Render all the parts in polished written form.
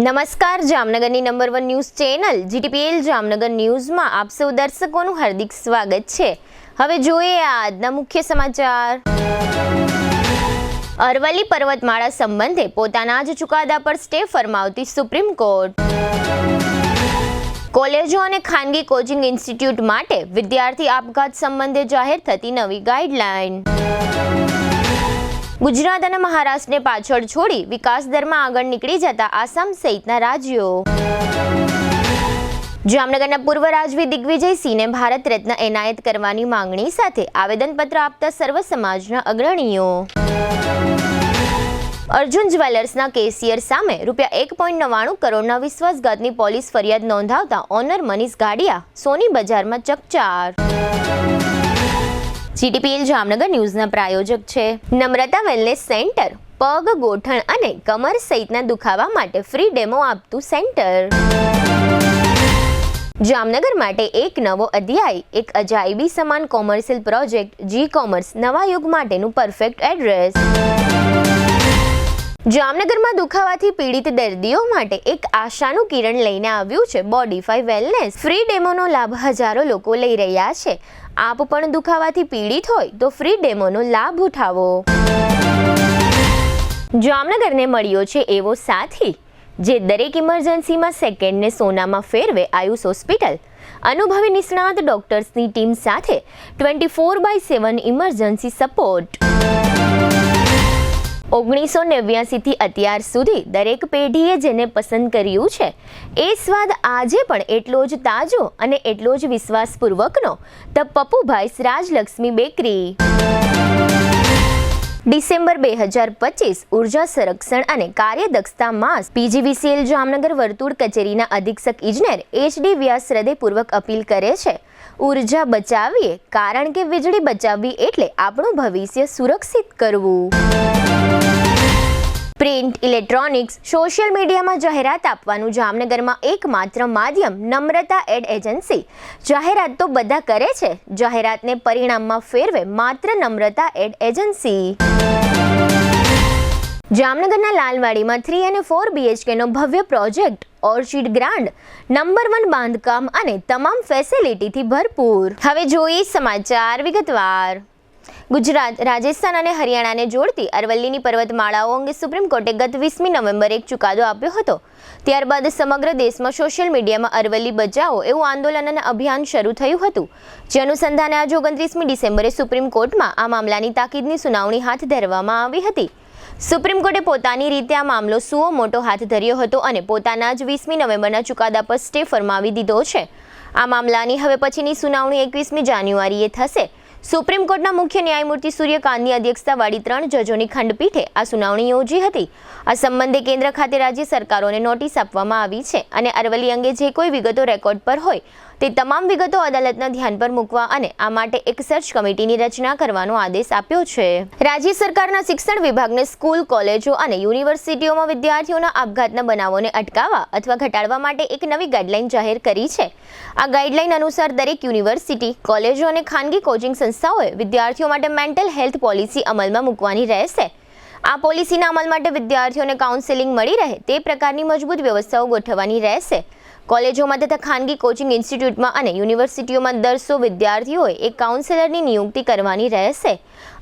નમસ્કાર, જામનગરની number 1 news channel GTPL Jamnagar ન્યૂઝમાં આપ સૌ દર્શકોનું હાર્દિક સ્વાગત છે। હવે જોઈએ આજના મુખ્ય સમાચાર। અરવલ્લી પર્વતમાળા સંબંધે પોતાના જ ચુકાદા પર સ્ટે ફરમાવતી સુપ્રીમ કોર્ટ। કોલેજો અને ખાનગી કોચિંગ ઇન્સ્ટિટ્યૂટ માટે વિદ્યાર્થી આપઘાત સંબંધે જાહેર થતી નવી ગાઈડલાઈન। ગુજરાત અને મહારાષ્ટ્રને પાછળ છોડી વિકાસ દરમાં આગળ નીકળી જતા આસામ સહિતના રાજ્યો। જામનગરના પૂર્વ રાજવી દિગ્વિજયસિંહને ભારત રત્ન એનાયત કરવાની માંગણી સાથે આવેદનપત્ર આપતા સર્વ સમાજના અગ્રણીઓ। અર્જુન જ્વેલર્સના કેશિયર સામે ₹1.99 કરોડના વિશ્વાસઘાતની પોલીસ ફરિયાદ નોંધાવતા ઓનર મનીષ ગાડિયા સોની બજારમાં ચકચાર। જીટીપીએલ જામનગર ન્યૂઝના પ્રાયોજક છે નમ્રતા વેલનેસ સેન્ટર, પગ, ગોઠણ અને કમર સહિતના દુખાવા માટે ફ્રી ડેમો આપતું સેન્ટર। જામનગર માટે એક નવો અધ્યાય, એક અજાયબી સમાન કોમર્શિયલ પ્રોજેક્ટ જી કોમર્સ નવા યુગ માટેનું પરફેક્ટ એડ્રેસ। જામનગરમાં દુખાવાથી પીડિત દર્દીઓ માટે એક આશાનું કિરણ લઈને આવ્યું છે બોડીફાઈ વેલનેસ। ફ્રી ડેમોનો લાભ હજારો લોકો લઈ રહ્યા છે। આપ પણ દુખાવાથી પીડિત હોય તો ફ્રી ડેમોનો લાભ ઉઠાવો। જામનગરને મળ્યો છે એવો સાથી જે દરેક ઇમરજન્સીમાં સેકન્ડને સોનામાં ફેરવે। આયુષ હોસ્પિટલ અનુભવી નિષ્ણાત ડોક્ટર્સની ટીમ સાથે 24/7 ઇમરજન્સી સપોર્ટ। 1989 થી અત્યાર સુધી દરેક પેઢીએ જેને પસંદ કર્યું છે એ સ્વાદ આજે પણ એટલો જ તાજો અને એટલો જ વિશ્વાસપૂર્વકનો the Pappubhai's Rajlakshmi bakery. December 2025 ઉર્જા સંરક્ષણ અને કાર્યદક્ષતા માસ પીજીવીસીએલ જામનગર વર્તુળ કચેરીના અધિક્ષક ઇજનેર HD વ્યાસ હૃદયપૂર્વક અપીલ કરે છે, ઉર્જા બચાવીએ, કારણ કે વીજળી બચાવવી એટલે આપણું ભવિષ્ય સુરક્ષિત કરવું। પ્રિન્ટ, ઇલેક્ટ્રોનિક્સ, સોશિયલ મીડિયામાં જાહેરાત આપવાનું જામનગરમાં એકમાત્ર માધ્યમ નમ્રતા એડ એજન્સી। જાહેરાત તો બધા કરે છે, જાહેરાતને પરિણામમાં ફેરવે માત્ર નમ્રતા એડ એજન્સી। જામનગરના લાલવાડીમાં 3 અને 4 BHKનો ભવ્ય પ્રોજેક્ટ ઓર્ચિડ ગ્રાન્ડ નંબર 1 બાંધકામ અને તમામ ફેસિલિટીથી ભરપૂર। હવે જોઈએ સમાચાર વિગતવાર। ગુજરાત, રાજસ્થાન અને હરિયાણાને જોડતી અરવલ્લીની પર્વતમાળાઓ અંગે સુપ્રીમ કોર્ટે ગત 20મી નવેમ્બરે એક ચુકાદો આપ્યો હતો। ત્યારબાદ સમગ્ર દેશમાં સોશિયલ મીડિયામાં અરવલ્લી બચાવો એવું આંદોલન અને અભિયાન શરૂ થયું હતું, જે અનુસંધાને આજે 29મી ડિસેમ્બરે સુપ્રીમ કોર્ટમાં આ મામલાની તાકીદની સુનાવણી હાથ ધરવામાં આવી હતી। સુપ્રીમ કોર્ટે પોતાની રીતે આ મામલો સુઓ મોટો હાથ ધર્યો હતો અને પોતાના જ 20મી નવેમ્બરના ચુકાદા પર સ્ટે ફરમાવી દીધો છે। આ મામલાની હવે પછીની સુનાવણી 21મી જાન્યુઆરીએ થશે। સુપ્રીમ કોર્ટના મુખ્ય ન્યાયમૂર્તિ સૂર્યકાંતની અધ્યક્ષતાવાળી 3 જજોની ખંડપીઠે આ સુનાવણી યોજી હતી। આ સંબંધે કેન્દ્ર ખાતે રાજ્ય સરકારોને નોટિસ આપવામાં આવી છે અને અરવલ્લી અંગે જે કોઈ વિગતો રેકોર્ડ પર હોય તે તમામ વિગતો અદાલતના ધ્યાન પર મૂકવા અને આ માટે એક સર્ચ કમિટીની રચના કરવાનો આદેશ આપ્યો છે। રાજ્ય સરકારના શિક્ષણ વિભાગને સ્કૂલ, કોલેજો અને યુનિવર્સિટીઓમાં વિદ્યાર્થીઓના આપઘાતના બનાવોને અટકાવવા અથવા ઘટાડવા માટે એક નવી ગાઈડલાઈન જાહેર કરી છે। આ ગાઈડલાઈન અનુસાર દરેક યુનિવર્સિટી, કોલેજો અને ખાનગી કોચિંગ સંસ્થાઓએ વિદ્યાર્થીઓ માટે મેન્ટલ હેલ્થ પોલિસી અમલમાં મૂકવાની રહેશે। આ પોલિસીના અમલ માટે વિદ્યાર્થીઓને કાઉન્સેલિંગ મળી રહે તે પ્રકારની મજબૂત વ્યવસ્થાઓ ગોઠવવાની રહેશે। કોલેજોમાં તથા ખાનગી કોચિંગ ઇન્સ્ટિટ્યૂટમાં અને યુનિવર્સિટીઓમાં દર 100 વિદ્યાર્થીઓએ એક કાઉન્સેલરની નિયુક્તિ કરવાની રહેશે।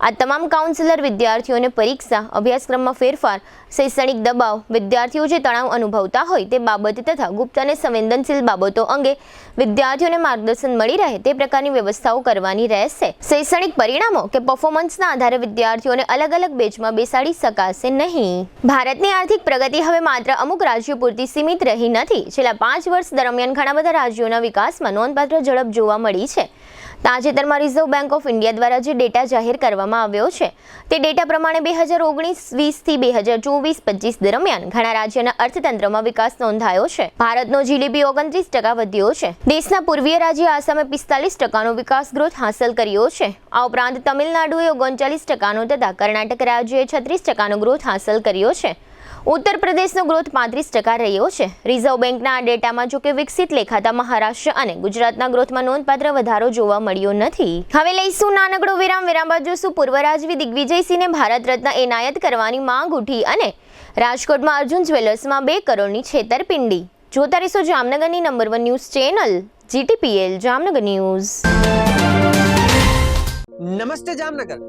આ તમામ કાઉન્સેલર વિદ્યાર્થીઓને પરીક્ષા, અભ્યાસક્રમમાં ફેરફાર, શૈક્ષણિક દબાવ, વિદ્યાર્થીઓ જે તણાવ અનુભવતા હોય તે બાબતે તથા ગુપ્ત અને સંવેદનશીલ બાબતો અંગે વિદ્યાર્થીઓને માર્ગદર્શન મળી રહે તે પ્રકારની વ્યવસ્થાઓ કરવાની રહેશે। શૈક્ષણિક પરિણામો કે પરફોર્મન્સના આધારે વિદ્યાર્થીઓને અલગ અલગ બેચમાં બેસાડી શકાશે નહીં। ભારતની આર્થિક પ્રગતિ હવે માત્ર અમુક રાજ્યો પૂરતી સીમિત રહી નથી। છેલ્લા 5 વર્ષ દરમિયાન ઘણા બધા રાજ્યોના વિકાસમાં નોંધપાત્ર ઝડપ જોવા મળી છે। તાજેતરમાં રિઝર્વ બેંક ઓફ ઇન્ડિયા દ્વારા જે ડેટા જાહેર કરવામાં આવ્યો છે તે ડેટા પ્રમાણે 2019-20 થી 2024-25 દરમિયાન ઘણા રાજ્યના અર્થતંત્રમાં વિકાસ નોંધાયો છે। ભારતનો જીડીપી 29% વધ્યો છે। દેશના પૂર્વીય રાજ્ય આસામે 45%નો વિકાસ ગ્રોથ હાંસલ કર્યો છે। આ ઉપરાંત તમિલનાડુએ 39%નો તથા કર્ણાટક રાજ્યએ 36%નો ગ્રોથ હાંસલ કર્યો છે। ઉત્તર પ્રદેશનો ગ્રોથ 35% રહ્યો છે। રિઝર્વ બેંકના આ ડેટામાં જો કે વિકસિત લેખાતા મહારાષ્ટ્ર અને ગુજરાતના ગ્રોથમાં નોંધપાત્ર વધારો જોવા મળ્યો નથી। હવે લઈશું નાનકડો વિરામ બાદ જોશું પૂર્વ રાજવી દિગ્વિજયસિંહને ભારત રત્ન એનાયત કરવાની માંગ ઉઠી અને રાજકોટમાં અર્જુન જ્વેલર્સમાં 2 કરોડની છેતરપિંડી. જોતા રહેશો જામનગરની number 1 news channel GTPL Jamnagar news. નમસ્તે જામનગર.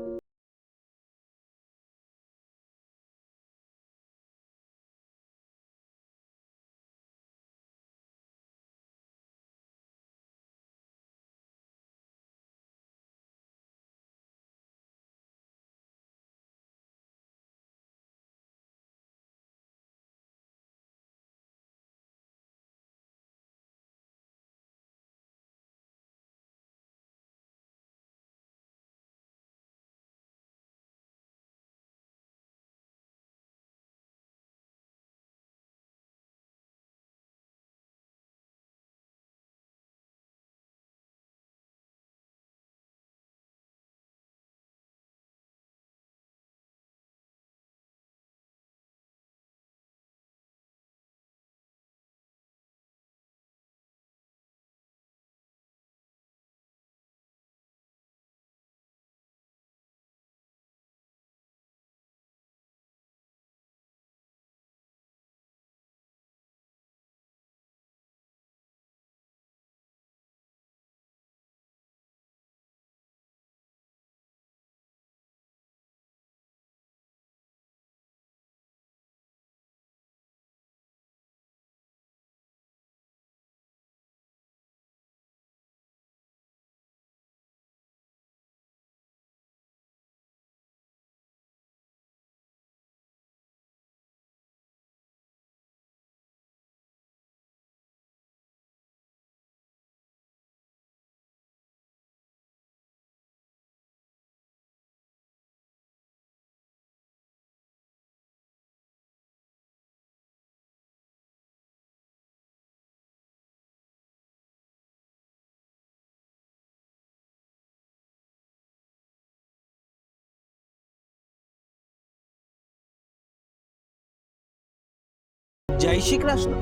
જય શ્રી કૃષ્ણ.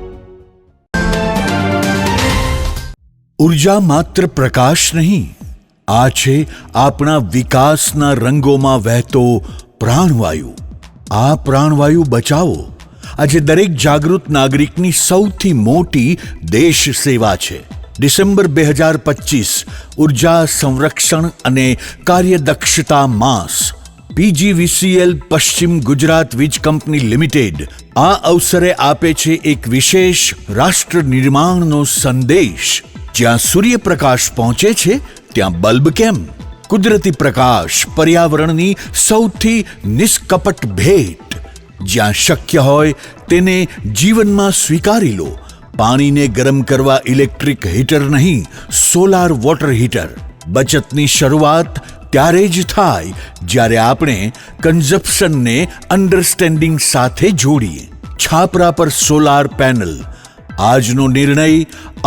ઉર્જા માત્ર પ્રકાશ નહીં, આ છે આપણા વિકાસના રંગોમાં વહેતો પ્રાણવાયુ. આ પ્રાણવાયુ બચાવો આજે દરેક જાગૃત નાગરિકની સૌથી મોટી દેશ સેવા છે. ડિસેમ્બર 2025 ઉર્જા સંરક્ષણ અને કાર્યદક્ષતા માસ. PGVCL પશ્ચિમ ગુજરાત વીજ કંપની લિમિટેડ આ અવસરે આપે છે એક વિશેષ રાષ્ટ્ર નિર્માણનો સંદેશ. જ્યાં સૂર્યપ્રકાશ પહોંચે છે ત્યાં બલ્બ કેમ? કુદરતી પ્રકાશ પર્યાવરણની સૌથી નિષ્કપટ ભેટ. જ્યાં શક્ય હોય તેને જીવનમાં સ્વીકારી લો. પાણીને ગરમ કરવા ઇલેક્ટ્રિક હીટર નહીં, સોલાર વોટર હીટર. બચતની શરૂઆત ત્યારે જ થાય જ્યારે આપણે કન્ઝપ્શનને અન્ડરસ્ટેન્ડિંગ સાથે જોડીએ. છાપરા પર સોલાર પેનલ. આજનો નિર્ણય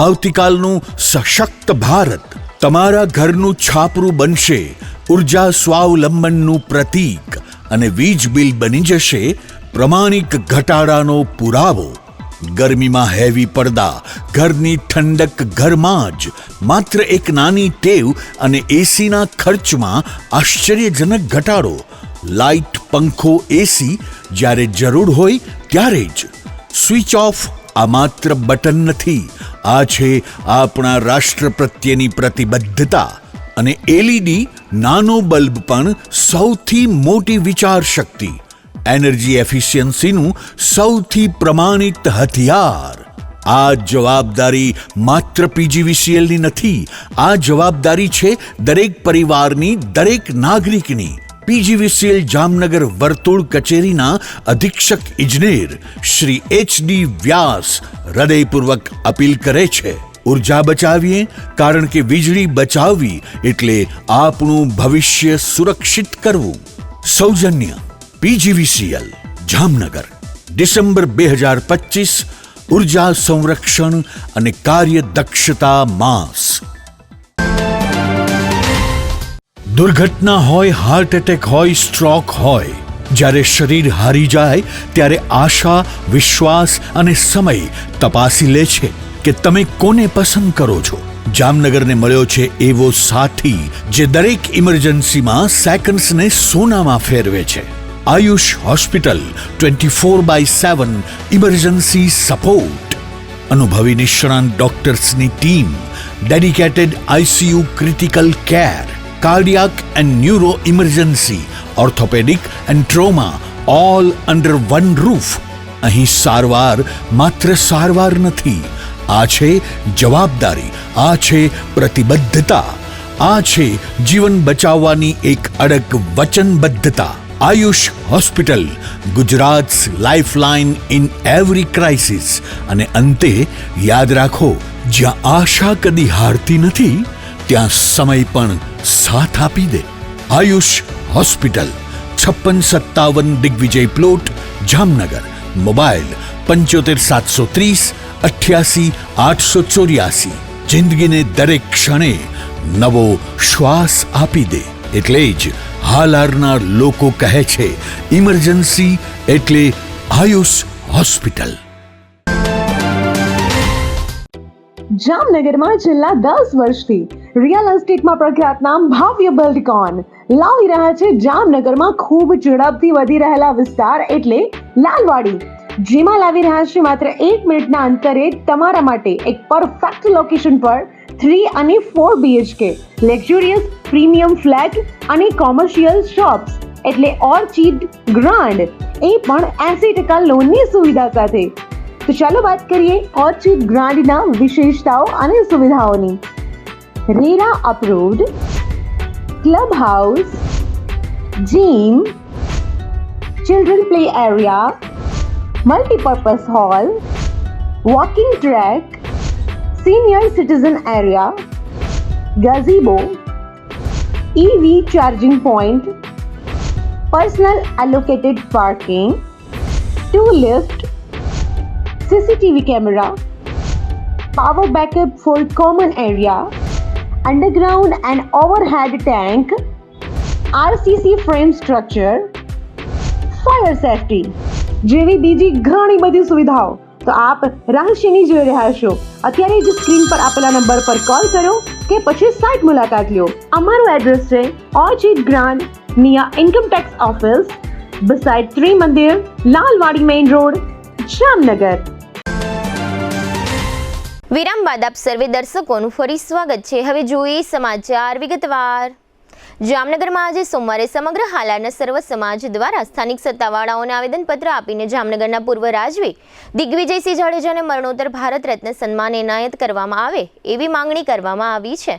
આવતીકાલનું સશક્ત ભારત. તમારા ઘરનું છાપરું બનશે ઉર્જા સ્વાવલંબનનું પ્રતીક અને વીજ બિલ બની જશે પ્રમાણિક ઘટાડાનો પુરાવો. ગરમીમાં હેવી પડદા, ઘરની ઠંડક ઘરમાં જ. માત્ર એક નાની ટેવ અને એસીના ખર્ચમાં આશ્ચર્યજનક ઘટાડો. લાઇટ, પંખો, એસી જ્યારે જરૂર હોય ત્યારે જ. સ્વિચ ઓફ આ માત્ર બટન નથી, આ છે આપણા રાષ્ટ્ર પ્રત્યેની પ્રતિબદ્ધતા. અને LED નાનો બલ્બ પણ સૌથી મોટી વિચાર શક્તિ. એનર્જી એફિશિયન્સીનું સૌથી પ્રમાણિત હથિયાર. આ જવાબદારી માત્ર PGVCLની નથી, આ જવાબદારી છે દરેક પરિવારની, દરેક નાગરિકની. PGVCL જામનગર વર્તુળ કચેરીના અધિક્ષક ઇજનેર શ્રી HD વ્યાસ હૃદયપૂર્વક અપીલ કરે છે, ઉર્જા બચાવીએ, કારણ કે વીજળી બચાવવી એટલે આપણું ભવિષ્ય સુરક્ષિત કરવું. સૌજન્ય PGVCL જામનગર. ડિસેમ્બર 2025 ઉર્જા સંરક્ષણ અને કાર્યદક્ષતા માસ. દુર્ઘટના હોય, હાર્ટ એટેક હોય, સ્ટ્રોક હોય, જ્યારે શરીર હારી જાય ત્યારે આશા, વિશ્વાસ અને સમય તપાસી લે છે કે તમે કોને પસંદ કરો છો. જામનગરને મળ્યો છે એવો સાથી જે દરેક ઇમરજન્સીમાં સેકન્ડ્સને સોનામાં ફેરવે છે. આયુષ હોસ્પિટલ 24/7 ઇમરજન્સી સપોર્ટ, અનુભવી નિષ્ણાંત ડોક્ટર્સની team, dedicated ICU critical care, cardiac and neuro emergency, orthopaedic and trauma, all under one roof. અહીં સારવાર માત્ર સારવાર નથી, આ છે જવાબદારી, આ છે પ્રતિબદ્ધતા, આ છે જીવન બચાવવાની એક અડગ વચનબદ્ધતા. Ayush hospital, Gujarat's lifeline in every crisis. અને અંતે યાદ રાખો, જ્યાં આશા કદી હારતી નથી, ત્યાં સમય પણ સાથ આપી દે. Ayush hospital, 5657 Digvijay plot, Jamnagar. Mobile 75 730 88 884. જિંદગીને દરેક ક્ષણે નવો શ્વાસ આપી દે. એટલે જ હાલારના લોકો કહે છે, ઇમરજન્સી એટલે આયુષ હોસ્પિટલ. જામનગરમાં છેલ્લા 10 વર્ષથી રિયલ એસ્ટેટમાં પ્રખ્યાત નામ ભવ્ય બિલ્ડકોન લાવી રહ્યા છે જામનગરમાં ખૂબ ઝડપથી વધી રહેલા વિસ્તાર એટલે લાલવાડી, જેમાં લાવી રહ્યા છે માત્ર 1 મિનિટના અંતરે તમારા માટે એક પરફેક્ટ લોકેશન પર 3 અને 4 BHK લક્ઝુરિયસ પ્રીમિયમ ફ્લેટ અને કોમર્શિયલ શોપ્સ એટલે ઓર્ચિડ ગ્રાન્ડ, એ પણ 80% લોનની સુવિધા સાથે. તો ચાલો વાત કરીએ ઓર્ચિડ ગ્રાન્ડના વિશેષતાઓ અને સુવિધાઓની. RERA approved, club house, gym, children play area, multipurpose hall, walking track, senior citizen area, gazebo, EV charging point, personal allocated parking, 2 lift, CCTV camera, power backup for common area, underground and overhead tank, RCC frame structure, fire safety જેવી બીજી ઘણી બધી સુવિધાઓ. તો આપ રાશિની જોઈ રહ્યા છો, અત્યારે જ સ્ક્રીન પર આપેલા નંબર પર કોલ કરો કે પછી સાઇટ મુલાકાત લો. અમારું એડ્રેસ છે Orchid Grand near income tax office, beside Trimandir, Lalwadi main road, Jamnagar. વિરામ બાદ આપ સર્વે દર્શકોનું ફરી સ્વાગત છે. હવે જોઈએ સમાચાર વિગતવાર. જામનગરમાં આજે સોમવારે સમગ્ર હાલારના સર્વ સમાજ દ્વારા સ્થાનિક સત્તાવાળાઓને આવેદનપત્ર આપીને જામનગરના પૂર્વ રાજવી દિગ્વિજયસિંહ જાડેજાને મરણોત્તર ભારત રત્ન સન્માન એનાયત કરવામાં આવે એવી માંગણી કરવામાં આવી છે.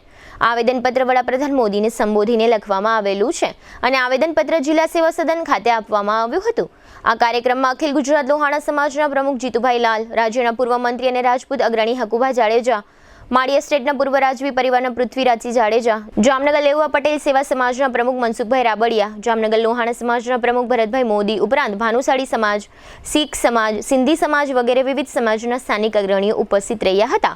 આવેદનપત્ર વડાપ્રધાન મોદીને સંબોધીને લખવામાં આવેલું છે અને આવેદનપત્ર જિલ્લા સેવા સદન ખાતે આપવામાં આવ્યું હતું. આ કાર્યક્રમમાં અખિલ ગુજરાત લોહાણા સમાજના પ્રમુખ જીતુભાઈ લાલ, રાજ્યના પૂર્વ મંત્રી અને રાજપૂત અગ્રણી હકુભાઈ જાડેજા, માળી એસ્ટેટના પૂર્વ રાજવી પરિવારના પૃથ્વીરાજસિંહ જાડેજા, જામનગર લેઉવા પટેલ સેવા સમાજના પ્રમુખ મનસુખભાઈ રાબડિયા, જામનગર લોહાણા સમાજના પ્રમુખ ભરતભાઈ મોદી ઉપરાંત ભાનુશાળી સમાજ, શીખ સમાજ, સિંધી સમાજ વગેરે વિવિધ સમાજના સ્થાનિક અગ્રણીઓ ઉપસ્થિત રહ્યા હતા.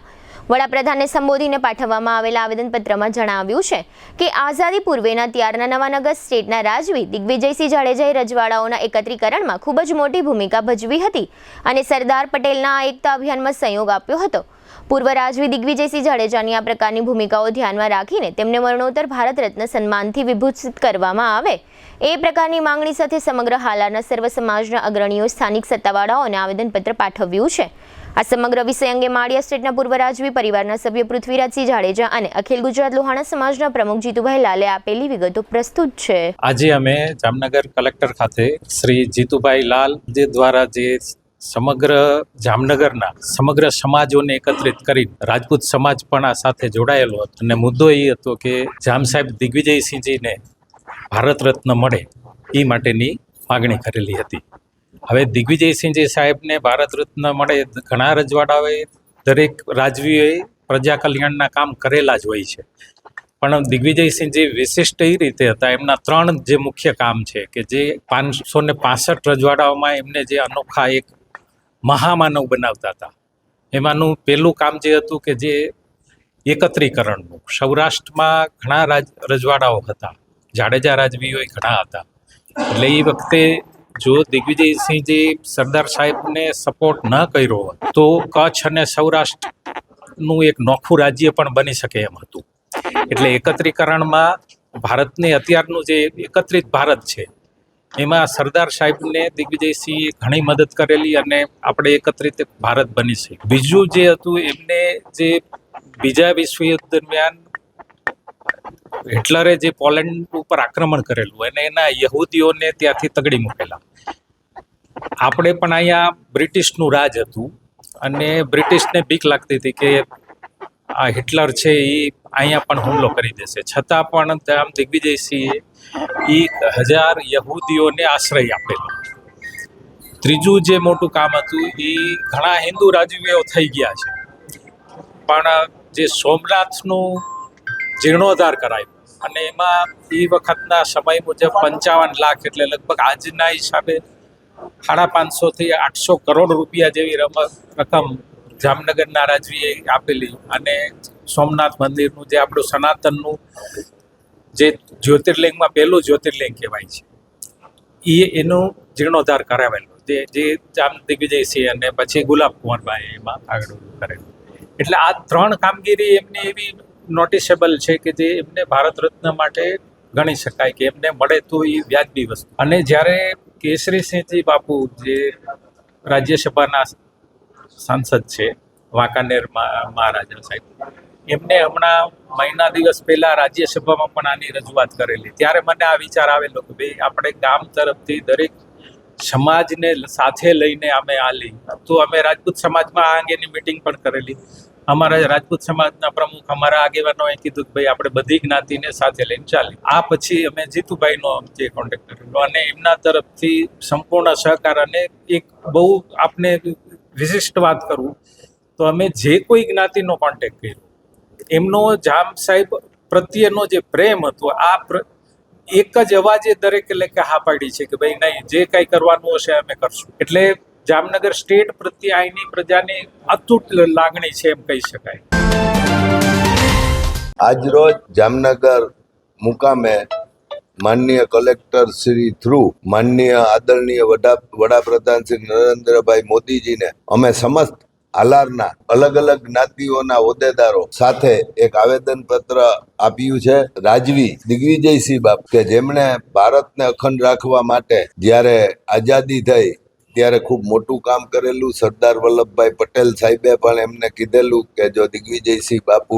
વડાપ્રધાનને સંબોધીને પાઠવવામાં આવેલા આવેદનપત્રમાં જણાવ્યું છે કે આઝાદી પૂર્વેના ત્યારના નવાનગર સ્ટેટના રાજવી દિગ્વિજયસિંહ જાડેજાએ રજવાડાઓના એકત્રીકરણમાં ખૂબ જ મોટી ભૂમિકા ભજવી હતી અને સરદાર પટેલના આ એકતા અભિયાનમાં સહયોગ આપ્યો હતો. પૂર્વ રાજવી દિગ્વિજયસિંહ જાડેજાની આ પ્રકારની ભૂમિકાઓ ધ્યાનમાં રાખીને તેમને મરણોત્તર ભારત રત્ન સન્માનથી વિભૂષિત કરવામાં આવે એ પ્રકારની માંગણી સાથે સમગ્ર હાલારના સર્વ સમાજના અગ્રણીઓ સ્થાનિક સત્તાવાળાઓને આવેદનપત્ર પાઠવ્યું છે. આ સમગ્ર વિષય અંગે માળી એસ્ટેટના પૂર્વ રાજવી પરિવારના સભ્ય પૃથ્વીરાજસિંહ જાડેજા અને અખિલ ગુજરાત લોહાણા સમાજના પ્રમુખ જીતુભાઈ લાલે આપેલી વિગતો પ્રસ્તુત છે. આજે અમે જામનગર કલેક્ટર ખાતે શ્રી જીતુભાઈ લાલ જે દ્વારા જે સમગ્ર જામનગરના સમગ્ર સમાજોને એકત્રિત કરી રાજપૂત સમાજ પણ આ સાથે જોડાયેલો હતો અને મુદ્દો એ હતો કે જામ સાહેબ દિગ્વિજયસિંહજીને ભારત રત્ન મળે એ માટેની માગણી કરેલી હતી. હવે દિગ્વિજયસિંહજી સાહેબને ભારત રત્ન મળે, ઘણા રજવાડાઓએ દરેક રાજવીઓએ પ્રજા કલ્યાણના કામ કરેલા જ હોય છે, પણ દિગ્વિજયસિંહજી વિશિષ્ટ એ રીતે હતા, એમના 3 જે મુખ્ય કામ છે કે જે 565 રજવાડાઓમાં એમને જે અનોખા એક મહામાનવ બનાવતા હતા. એમાંનું પહેલું કામ જે હતું કે જે એકત્રીકરણનું. સૌરાષ્ટ્રમાં ઘણા રજવાડાઓ હતા, જાડેજા રાજવીઓ ઘણા હતા, એટલે એ વખતે જો દિગ્વિજયસિંહજી સરદાર સાહેબને સપોર્ટ ન કર્યો હોત તો કચ્છ અને સૌરાષ્ટ્રનું એક નોખું રાજ્ય પણ બની શકે એમ હતું. એટલે એકત્રીકરણમાં ભારતને અત્યારનું જે એકત્રિત ભારત છે એમાં સરદાર સાહેબને દિગ્વિજયસિંહે ઘણી મદદ કરેલી અને આપણે એકત્રિત એક ભારત બની છે. બીજું જે હતું, એમને જે બીજા વિશ્વયુદ્ધ દરમિયાન હિટલરે જે પોલેન્ડ ઉપર આક્રમણ કરેલું અને એના યહૂદીઓને ત્યાંથી તગડી મૂકેલા. આપણે પણ અહીંયા બ્રિટિશનું રાજ હતું અને બ્રિટિશને બીક લાગતી હતી કે આ હિટલર છે એ અહીંયા પણ હુમલો કરી દેશે, છતાં પણ આમ દિગ્વિજયસિંહે 1000 યહૂદીઓને આશ્રય આપેલો. ત્રીજું જે મોટું કામ હતું એ ઘણા હિન્દુ રાજવીઓ થઈ ગયા છે, પણ જે સોમનાથનું જીર્ણોદ્ધાર કરાયું અને એમાં એ વખતના સમય મુજબ 55 લાખ એટલે લગભગ આજના હિસાબે 550 થી 800 કરોડ રૂપિયા જેવી રકમ જામનગરના રાજવીએ આપેલી. અને સોમનાથ મંદિરનું જે આપણું સનાતનનું જે જ્યોતિર્લિંગમાં પહેલું જ્યોતિર્લિંગ કહેવાય છે એનું જીર્ણોદ્ધાર કરાવેલો, જે જામ દિગ્વિજયસિંહ અને પછી ગુલાબ કુંવરબાઈએ એમાં આગળ કરેલું. એટલે આ 3 કામગીરી એમની એવી નોટિસેબલ છે કે જે એમને ભારત રત્ન માટે ગણી શકાય કે એમને મળે તો એ વ્યાજબી વસ્તુ. અને જ્યારે કેસરીસિંહજી બાપુ જે રાજ્યસભાના સાંસદ છે, વાંકાનેર મહારાજા સાહેબ, એમને હમણાં મહિના દિવસ પહેલા રાજ્યસભામાં પણ આની રજૂઆત કરેલી. ત્યારે મને આ વિચાર આવેલો કે ભાઈ આપણે ગામ તરફથી દરેક સમાજને સાથે લઈને અમે આલી, તો અમે રાજપૂત સમાજમાં આ અંગેની મિટિંગ પણ કરેલી. અમારા રાજપૂત સમાજના પ્રમુખ, અમારા આગેવાનોએ કીધું કે ભાઈ આપણે બધી જ્ઞાતિને સાથે લઈને ચાલી. આ પછી અમે જીતુભાઈનો જે કોન્ટેક્ટ કરેલો અને એમના તરફથી સંપૂર્ણ સહકાર. અને એક બહુ આપને વિશિષ્ટ વાત કરું તો અમે જે કોઈ જ્ઞાતિનો કોન્ટેક્ટ કર્યો, એમનો જામ સાહેબ પ્રત્યેનો જે પ્રેમ હતો, એક જ અવાજે દરેક એટલે હા પાડી છે કે ભાઈ નહીં, જે કંઈ કરવાનું હશે અમે કરશું. એટલે જામનગર સ્ટેટ પ્રત્યે અહીંની પ્રજાની અતૂટ લાગણી છે એમ કહી શકાય. આજરોજ જામનગર મુકામે માનનીય કલેક્ટર શ્રી થ્રુ માનનીય આદરણીય વડાપ્રધાન શ્રી નરેન્દ્રભાઈ મોદીજીને અમે સમસ્ત આલારના અલગ અલગ જ્ઞાતિઓના હોદ્દેદારો સાથે એક આવેદન પત્ર આપ્યું છે. રાજવી દિગ્વિજયસિંહ બાપુ કે જેમણે ભારતને અખંડ રાખવા માટે જ્યારે આઝાદી થઈ ત્યારે ખૂબ મોટું કામ કરેલું. સરદાર વલ્લભભાઈ પટેલ સાહેબે પણ એમને કીધેલું કે જો દિગ્વિજયસિંહ બાપુ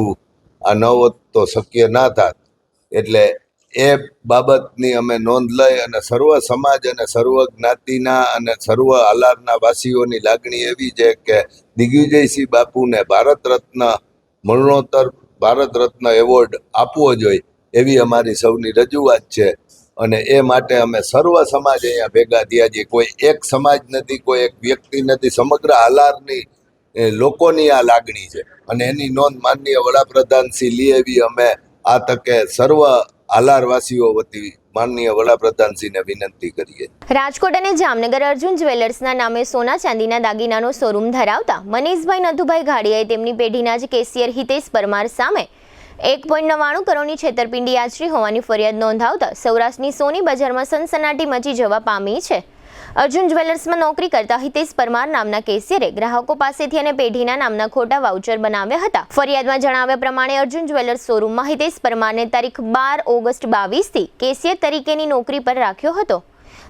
આ ન હોત તો શક્ય ના થાત. એટલે એ બાબતની અમે નોંધ લઈ અને સર્વ સમાજ અને સર્વ જ્ઞાતિના અને સર્વ આલારના વાસીઓની લાગણી એવી છે કે દિગ્વિજયસિંહ બાપુને ભારત રત્ન મરણોત્તર ભારત રત્ન એવોર્ડ આપવો જોઈએ એવી અમારી સૌની રજૂઆત છે. અને એ માટે અમે સર્વ સમાજ અહીંયા ભેગા થયા છીએ. કોઈ એક સમાજ નથી, કોઈ એક વ્યક્તિ નથી, સમગ્ર આલારની લોકોની આ લાગણી છે. અને એની નોંધ માનનીય વડાપ્રધાન શ્રી લે એવી અમે આ તકે સર્વ આલારવાસીઓ વતી માનનીય વડાપ્રધાનશ્રીને વિનંતી કરીએ. રાજકોટ અને જામનગર અર્જુન જ્વેલર્સના નામે સોના ચાંદીના દાગીનાનો શોરૂમ ધરાવતા મનીષભાઈ નથુભાઈ ઘાડિયાએ તેમની પેઢીના જ કેશિયર હિતેશ પરમાર સામે 1.99 કરોડની છેતરપિંડી આચરી હોવાની ફરિયાદ નોંધાવતા સૌરાષ્ટ્રની સોની બજારમાં સનસનાટી મચી જવા પામી છે. અર્જુન જ્વેલર્સમાં નોકરી કરતા હિતેશ પરમાર નામના કેશિયરે ગ્રાહકો પાસેથી અને પેઢીના નામના ખોટા વાઉચર બનાવ્યા હતા. ફરિયાદમાં જણાવ્યા પ્રમાણે અર્જુન જ્વેલર્સ શોરૂમમાં હિતેશ પરમારને તારીખ 12 ઓગસ્ટ 22થી કેશિયર તરીકેની નોકરી પર રાખ્યો હતો.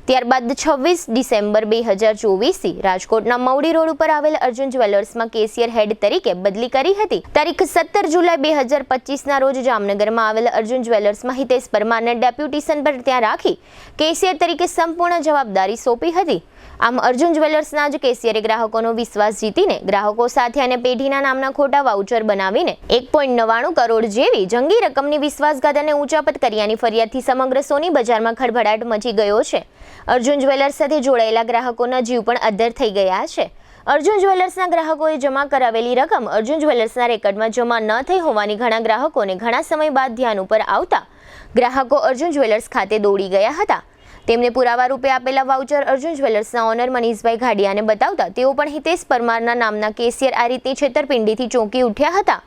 ત્યારબાદ 26 ડિસેમ્બર 2024થી રાજકોટના મવડી રોડ ઉપર આવેલ અર્જુન જ્વેલર્સમાં કેશિયર હેડ તરીકે બદલી કરી હતી. તારીખ 17 જુલાઈ 2025ના રોજ જામનગરમાં આવેલ અર્જુન જ્વેલર્સમાં હિતેશ પરમારને ડેપ્યુટેશન પર ત્યાં રાખી કેશિયર તરીકે સંપૂર્ણ જવાબદારી સોંપી હતી. આમ અર્જુન જ્વેલર્સના જ કેશિયરે ગ્રાહકોનો વિશ્વાસ જીતીને ગ્રાહકો સાથે અને પેઢીના નામના ખોટા વાઉચર બનાવીને 1.99 કરોડ જેવી જંગી રકમની વિશ્વાસઘાત અને ઉચાપત કર્યાની ફરિયાદથી સમગ્ર સોની બજારમાં ખળભળાટ મચી ગયો છે. અર્જુન જ્વેલર્સ સાથે જોડાયેલા ગ્રાહકોના જીવ પણ અદ્ધર થઈ ગયા છે. અર્જુન જ્વેલર્સના ગ્રાહકોએ જમા કરાવેલી રકમ અર્જુન જ્વેલર્સના રેકર્ડમાં જમા ન થઈ હોવાની ઘણા ગ્રાહકોને ઘણા સમય બાદ ધ્યાન ઉપર આવતા ગ્રાહકો અર્જુન જ્વેલર્સ ખાતે દોડી ગયા હતા. તેમને પુરાવા રૂપે આપેલા વાઉચર અર્જુન જ્વેલર્સના ઓનર મનીષભાઈ ઘાડિયાને બતાવતા તેઓ પણ હિતેશ પરમારના નામના કેશિયર આ રીતની છેતરપિંડીથી ચોંકી ઉઠ્યા હતા.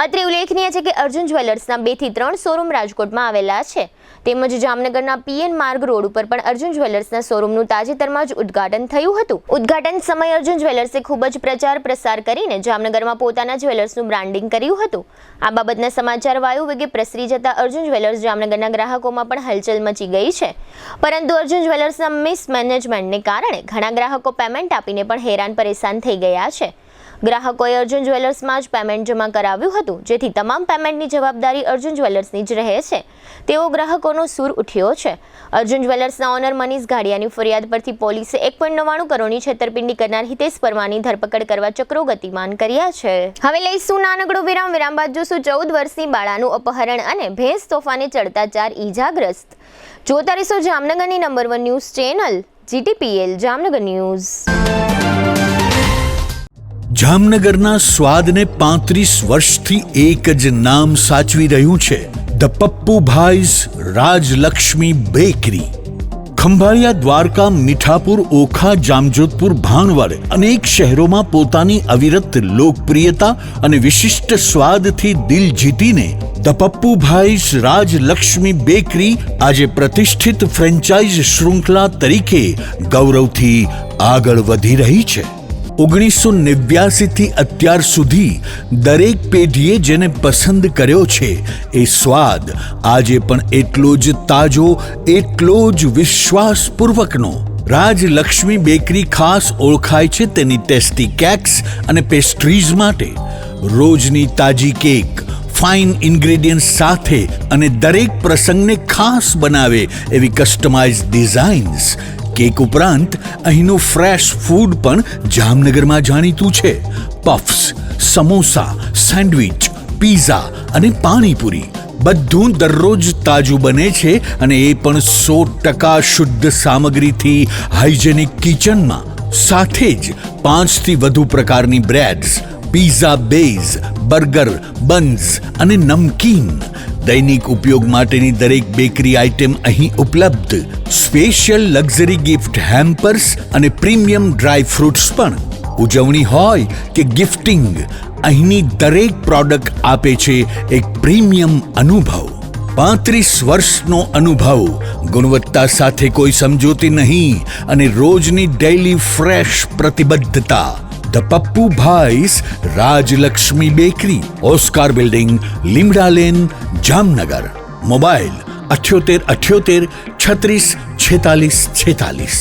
અત્રે ઉલ્લેખનીય છે કે અર્જુન જ્વેલર્સના 2 થી 3 શોરૂમ રાજકોટમાં આવેલા છે. તેમજ જામનગરના પીએન માર્ગ રોડ ઉપર પણ અર્જુન જ્વેલર્સના શોરૂમનું તાજેતરમાં જ ઉદ્ઘાટન થયું હતું. ઉદ્ઘાટન સમયે અર્જુન જ્વેલર્સે ખૂબ જ પ્રચાર પ્રસાર કરીને જામનગરમાં પોતાના જ્વેલર્સનું બ્રાન્ડિંગ કર્યું હતું. આ બાબતના સમાચાર વાયુ વેગે પ્રસરી જતા અર્જુન જ્વેલર્સ જામનગરના ગ્રાહકોમાં પણ હલચલ મચી ગઈ છે. પરંતુ પરંતુ અર્જુન જ્વેલર્સના મિસમેનેજમેન્ટને કારણે ઘણા ગ્રાહકો પેમેન્ટ આપીને પણ હેરાન પરેશાન થઈ ગયા છે. ગ્રાહકોએ અર્જુન જ્વેલર્સમાં જ પેમેન્ટ જમા કરાવ્યું હતું, જેથી તમામ પેમેન્ટની જવાબદારી અર્જુન જ્વેલર્સની જ રહે છે તેવો ગ્રાહકોનો સૂર ઉઠ્યો છે. અર્જુન જ્વેલર્સના ઓનર મનીષ ઘાડિયાની ફરિયાદ પરથી પોલીસે 1.99 કરોડની છેતરપિંડી કરનાર હિતેશ પરમારની ધરપકડ કરવા ચક્રો ગતિમાન કર્યા છે. હવે લઈશું નાનકડો વિરામ. વિરામ બાદ જોશું 14 વર્ષની બાળાનું અપહરણ અને ભેંસ તોફાને ચડતા 4 ઈજાગ્રસ્ત. જોતા રહેશો જામનગરની number 1 news channel GTPL Jamnagar news. જામનગરના સ્વાદને 35 વર્ષથી એક જ નામ સાચવી રહ્યું છે, ધ પપ્પુભાઈઝ રાજલક્ષ્મી બેકરી. ખંભાળિયા, દ્વારકા, મીઠાપુર, ઓખા, જામજોધપુર, ભાણવડ અનેક શહેરોમાં પોતાની અવિરત લોકપ્રિયતા અને વિશિષ્ટ સ્વાદથી દિલ જીતીને ધ પપ્પુભાઈઝ રાજલક્ષ્મી બેકરી આજે પ્રતિષ્ઠિત ફ્રેન્ચાઇઝ શૃંખલા તરીકે ગૌરવથી આગળ વધી રહી છે. 1989 થી અત્યાર સુધી દરેક પેઢીએ જેને પસંદ કર્યો છે એ સ્વાદ આજે પણ એટલો જ તાજો, એટલો જ વિશ્વાસપૂર્વકનો. રાજલક્ષ્મી બેકરી ખાસ ઓળખાય છે તેની ટેસ્ટી કેક્સ અને પેસ્ટ્રીઝ માટે. રોજની તાજી કેક, ફાઇન ઇન્ગ્રેડિયન્ટ સાથે અને દરેક પ્રસંગને ખાસ બનાવે એવી કસ્ટમાઇઝ ડિઝાઇન્સ. કેક ઉપરાંત અહીંનું ફ્રેશ ફૂડ પણ જામનગરમાં જાણીતું છે. પફ્સ, સમોસા, સેન્ડવિચ, પીઝા અને પાણીપુરી બધું દરરોજ તાજું બને છે અને એ પણ 100% શુદ્ધ સામગ્રીથી હાઇજેનિક કિચનમાં. સાથે જ 5થી વધુ પ્રકારની બ્રેડ્સ, પીઝા બેઝ, બર્ગર, બન્સ અને નમકીન. દૈનિક ઉપયોગ માટેની દરેક બેકરી આઇટમ અહીં ઉપલબ્ધ. સ્પેશિયલ લક્ઝરી ગિફ્ટ હેમ્પર્સ અને પ્રીમિયમ ડ્રાય ફ્રૂટ્સ પણ. ઉજવણી હોય કે ગિફ્ટિંગ, અહીંની દરેક પ્રોડક્ટ આપે છે એક પ્રીમિયમ અનુભવ. 35 વર્ષનો અનુભવ, ગુણવત્તા સાથે કોઈ સમજૂતી નહીં અને રોજની ડેઇલી ફ્રેશ પ્રતિબદ્ધતા. The Pappubhai's Rajlakshmi bakery, Oscar building, Limda lane, Jamnagar. Mobile 7878 36 46 46.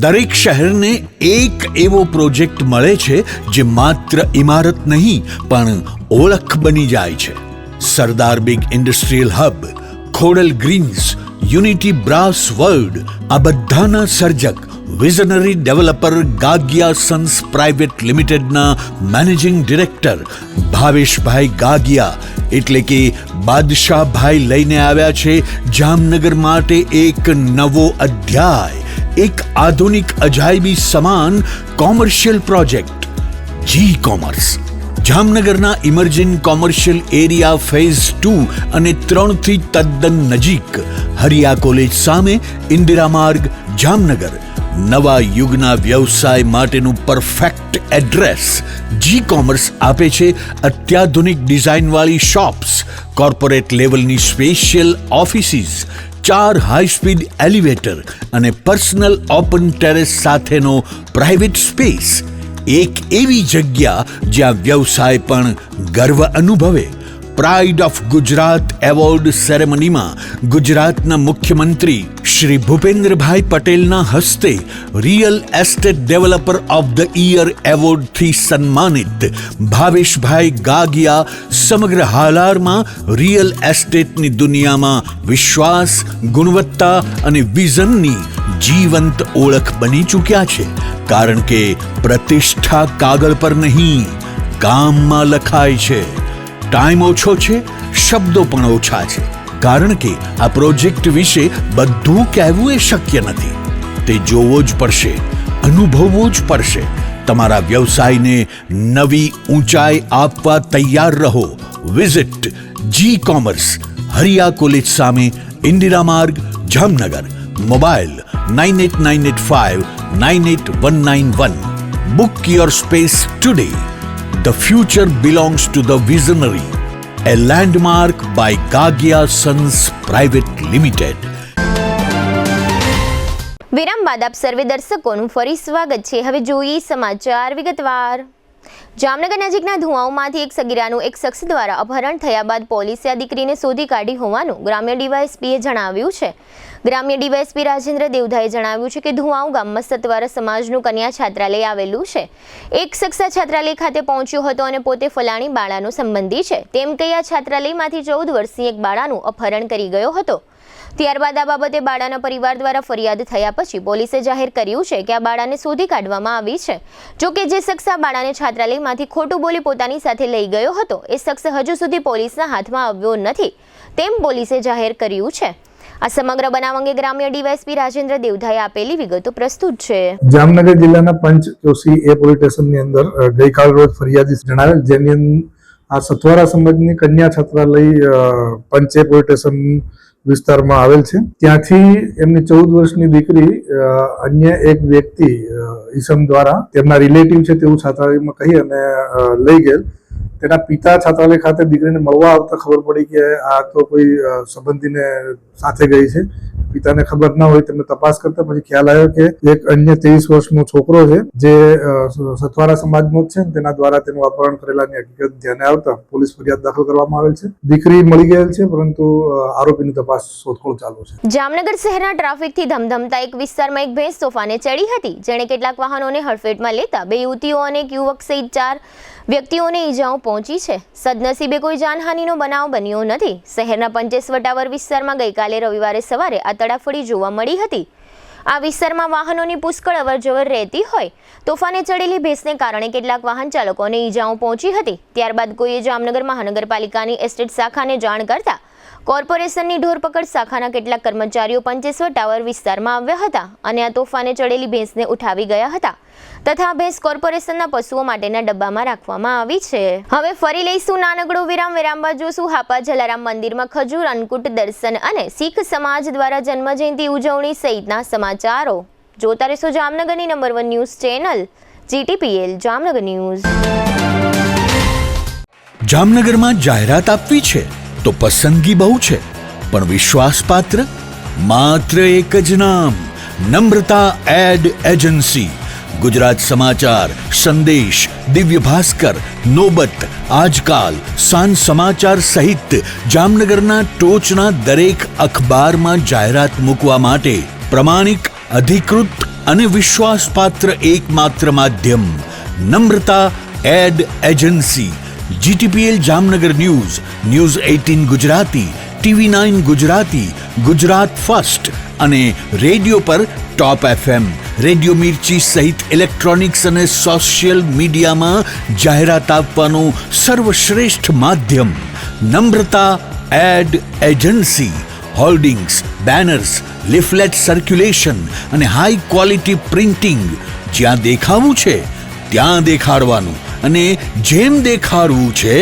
દરેક શહેરને એક એવો પ્રોજેક્ટ મળે છે જે માત્ર ઇમારત નહીં પણ ઓળખ બની જાય છે. Sardar big industrial hub, Khodal greens, unity brass world આ બધાના સર્જક visionary developer Gagiya sons private લિમિટેડના મેનેજિંગ ડિરેક્ટર ભાવેશભાઈ ગાગિયા એટલે કે બાદશાહભાઈ લઈને આવ્યા છે જામનગર માટે એક નવો અધ્યાય, એક આધુનિક અજાયબી સમાન કોમર્શિયલ પ્રોજેક્ટ જી કોમર્સ. જામનગરના ઇમર્જિંગ કોમર્શિયલ એરિયા ફેઝ 2 અને 3 થી તદ્દન નજીક, હરિયા કોલેજ સામે, ઇન્દિરા માર્ગ, જામનગર. નવા યુગના વ્યવસાય માટેનું પરફેક્ટ એડ્રેસ. જી કોમર્સ આપે છે અત્યાધુનિક ડિઝાઇનવાળી શોપ્સ, કોર્પોરેટ લેવલની special offices, 4 high speed elevator અને પર્સનલ ઓપન ટેરેસ સાથેનો પ્રાઇવેટ સ્પેસ. એક એવી જગ્યા જ્યાં વ્યવસાય પણ ગર્વ અનુભવે. પ્રાઇડ ઓફ ગુજરાત એવોર્ડ સેરેમનીમાં ગુજરાતના મુખ્યમંત્રી શ્રી ભૂપેન્દ્રભાઈ પટેલના હસ્તે real estate developer of the year એવોર્ડથી સન્માનિત ભાવેશભાઈ ગાગિયા સમગ્ર હાલારમાં રિયલ એસ્ટેટની દુનિયામાં વિશ્વાસ, ગુણવત્તા અને વિઝનની જીવંત ઓળખ બની ચૂક્યા છે. કારણ કે પ્રતિષ્ઠા કાગળ પર નહીં, કામમાં લખાય છે. ટાઈમ ઓછો છે, શબ્દો પણ ઓછા છે, કારણ કે આ પ્રોજેક્ટ વિશે બધું કહેવું એ શક્ય નથી. તે જોવો જ પડશે, અનુભવવો જ પડશે. તમારા વ્યવસાયને નવી ઊંચાઈ આપવા તૈયાર રહો. વિઝિટ જી કોમર્સ, હરિયા કોલેજ સામે, ઇન્દિરા માર્ગ, Jamnagar. Mobile 9898598191. Book your space today. The future belongs to the visionary. A landmark by Gagia Sons Private Limited. વિરામ બાદ આપ સર્વે દર્શકોનું ફરી સ્વાગત છે. હવે જોઈએ સમાચાર વિગતવાર. જામનગર નજીકના ધુવાઓમાંથી એક સગીરાનું એક શખ્સ દ્વારા અપહરણ થયા બાદ પોલીસે આ દીકરીને શોધી કાઢી હોવાનું ગ્રામ્ય ડીવાયએસપીએ જણાવ્યું છે. ગ્રામ્ય ડીવાયએસપી રાજેન્દ્ર દેવધાએ જણાવ્યું છે કે ધુવાઓ ગામમાં સત્વરા સમાજનું કન્યા છાત્રાલય આવેલું છે. એક શખ્સ આ છાત્રાલય ખાતે પહોંચ્યો હતો અને પોતે ફલાણી બાળાનો સંબંધી છે તેમ કહી આ છાત્રાલયમાંથી 14 વર્ષીય એક બાળાનું અપહરણ કરી ગયો હતો. ત્યારબાદ આ બાબતે બાળાના પરિવાર દ્વારા ફરિયાદ થયા પછી પોલીસે જાહેર કર્યું છે કે આ બાળાને શોધી કાઢવામાં આવી છે. જો કે જે શખ્સ આ બાળાને છાત્રાલયમાંથી ખોટું બોલી પોતાની સાથે લઈ ગયો હતો એ શખ્સ હજુ સુધી પોલીસના હાથમાં આવ્યો નથી તેમ પોલીસે જાહેર કર્યું છે. આ સમગ્ર બનાવ અંગે ગ્રામ્ય ડીવાયએસપી રાજેન્દ્ર દેવધાએ આપેલી વિગતો પ્રસ્તુત છે. જામનગર જિલ્લાના પંચકોશી એ પોલીસ સ્ટેશનની અંદર ગઈકાલ રોજ ફરિયાદી જણાવેલ જેની આ સથવારા સમાજની કન્યા છાત્રાલય પંચે પોલીસ સ્ટેશન વિસ્તારમાં આવેલ છે. ત્યાંથી એમની 14 વર્ષની દીકરી અન્ય એક વ્યક્તિ ઈસમ દ્વારા તેમના રિલેટિવ છે તેવું છાત્રાલયમાં કહી અને લઈ ગયેલ. તેના પિતા છાત્રાલય ખાતે દીકરીને મળવા આવતા ખબર પડી કે આ તો કોઈ સંબંધીને સાથે ગઈ છે. પિતાને ખબર ના હોય તેમને તપાસ કરતા પછી ખ્યાલ આવ્યો કે એક અન્ય 23 વર્ષનો છોકરો છે જે સથવારા સમાજનો જ છે. તેના દ્વારા તેનું અપહરણ કરેલાની હકીકત ધ્યાને આવતા પોલીસ ફરિયાદ દાખલ કરવામાં આવેલ છે. દીકરી મળી ગયેલ છે પરંતુ આરોપીની તપાસ શોધખોળ ચાલુ છે. જામનગર શહેરના ટ્રાફિકથી ધમધમતા એક વિસ્તારમાં એક ભેંસ તોફાને ચડી હતી જેણે કેટલાક વાહનોને હડફેટમાં લેતા 2 યુવતીઓ અને એક યુવક સહિત 4 વ્યક્તિઓને ઈજાઓ પહોંચી છે. સદનસીબે કોઈ જાનહાનિનો બનાવ બન્યો નથી. શહેરના પંચેશ્વર ટાવર વિસ્તારમાં ગઈકાલે રવિવારે સવારે આ તડાફડી જોવા મળી હતી. આ વિસ્તારમાં વાહનોની પુષ્કળ અવરજવર રહેતી હોય તોફાને ચડેલી ભેંસને કારણે કેટલાક વાહન ચાલકોને ઈજાઓ પહોંચી હતી. ત્યારબાદ કોઈએ જામનગર મહાનગરપાલિકાની એસ્ટેટ શાખાને જાણ કરતા કોર્પોરેશનની ઢોરપકડ શાખાના કેટલાક કર્મચારીઓ પંચેશ્વર ટાવર વિસ્તારમાં આવ્યા હતા અને આ તોફાને ચડેલી ભેંસને ઉઠાવી ગયા હતા તથા ભેંસ કોર્પોરેશનના પશુઓ માટેના ડબ્બામાં રાખવામાં આવી છે. હવે ફરી લઈશું નાનકડો વિરામ. વિરામ બાદ જોશું હાપા જલારામ મંદિરમાં ખજૂર અન્નકૂટ દર્શન અને શીખ સમાજ દ્વારા જન્મજયંતિ ઉજવણી સહિતના સમાચારો. જોતા રહેશો જામનગરની number 1 news channel GTPL Jamnagar news. જામનગરમાં જાહેરાત આપવી છે તો પસંદગી બહુ છે પણ વિશ્વાસપાત્ર માત્ર એક જ નામ, નમ્રતા એડ એજન્સી. ગુજરાત સમાચાર, સંદેશ, દિવ્ય ભાસ્કર, નોબત, આજકાલ, સાંજ સમાચાર સહિત જામનગરના ટોચના દરેક અખબારમાં જાહેરાત મૂકવા માટે પ્રમાણિક, અધિકૃત અને વિશ્વાસપાત્ર એકમાત્ર માધ્યમ Namrata ad agency. GTPL Jamnagar news, news 18 Gujarati, TV9 Gujarati, Gujarat first અને રેડિયો પર ટોપ FM, રેડિયો મિર્ચી સહિત ઇલેક્ટ્રોનિક્સ અને સોશિયલ મીડિયામાં જાહેરાત આપવાનું સર્વશ્રેષ્ઠ માધ્યમ Namrata ad agency. Hoardings, banners, leaflet circulation અને હાઈ ક્વોલિટી પ્રિન્ટિંગ. જ્યાં દેખાવું છે ત્યાં દેખાડવાનું અને જેમ દેખાડવું છે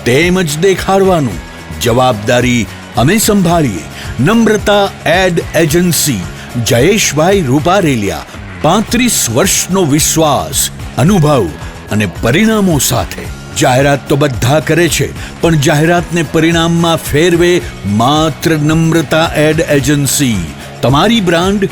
તેમ જ દેખાડવાનું. જવાબદારી અમે સંભાળીએ. નમ્રતા એડ એજન્સી, જયેશભાઈ રૂપારેલિયા. 35 વર્ષનો વિશ્વાસ, અનુભવ અને પરિણામો સાથે. જાહેરાત તો બધા કરે છે પણ જાહેરાતને પરિણામમાં ફેરવે માત્ર નમ્રતા એડ એજન્સી. તમારી બ્રાન્ડ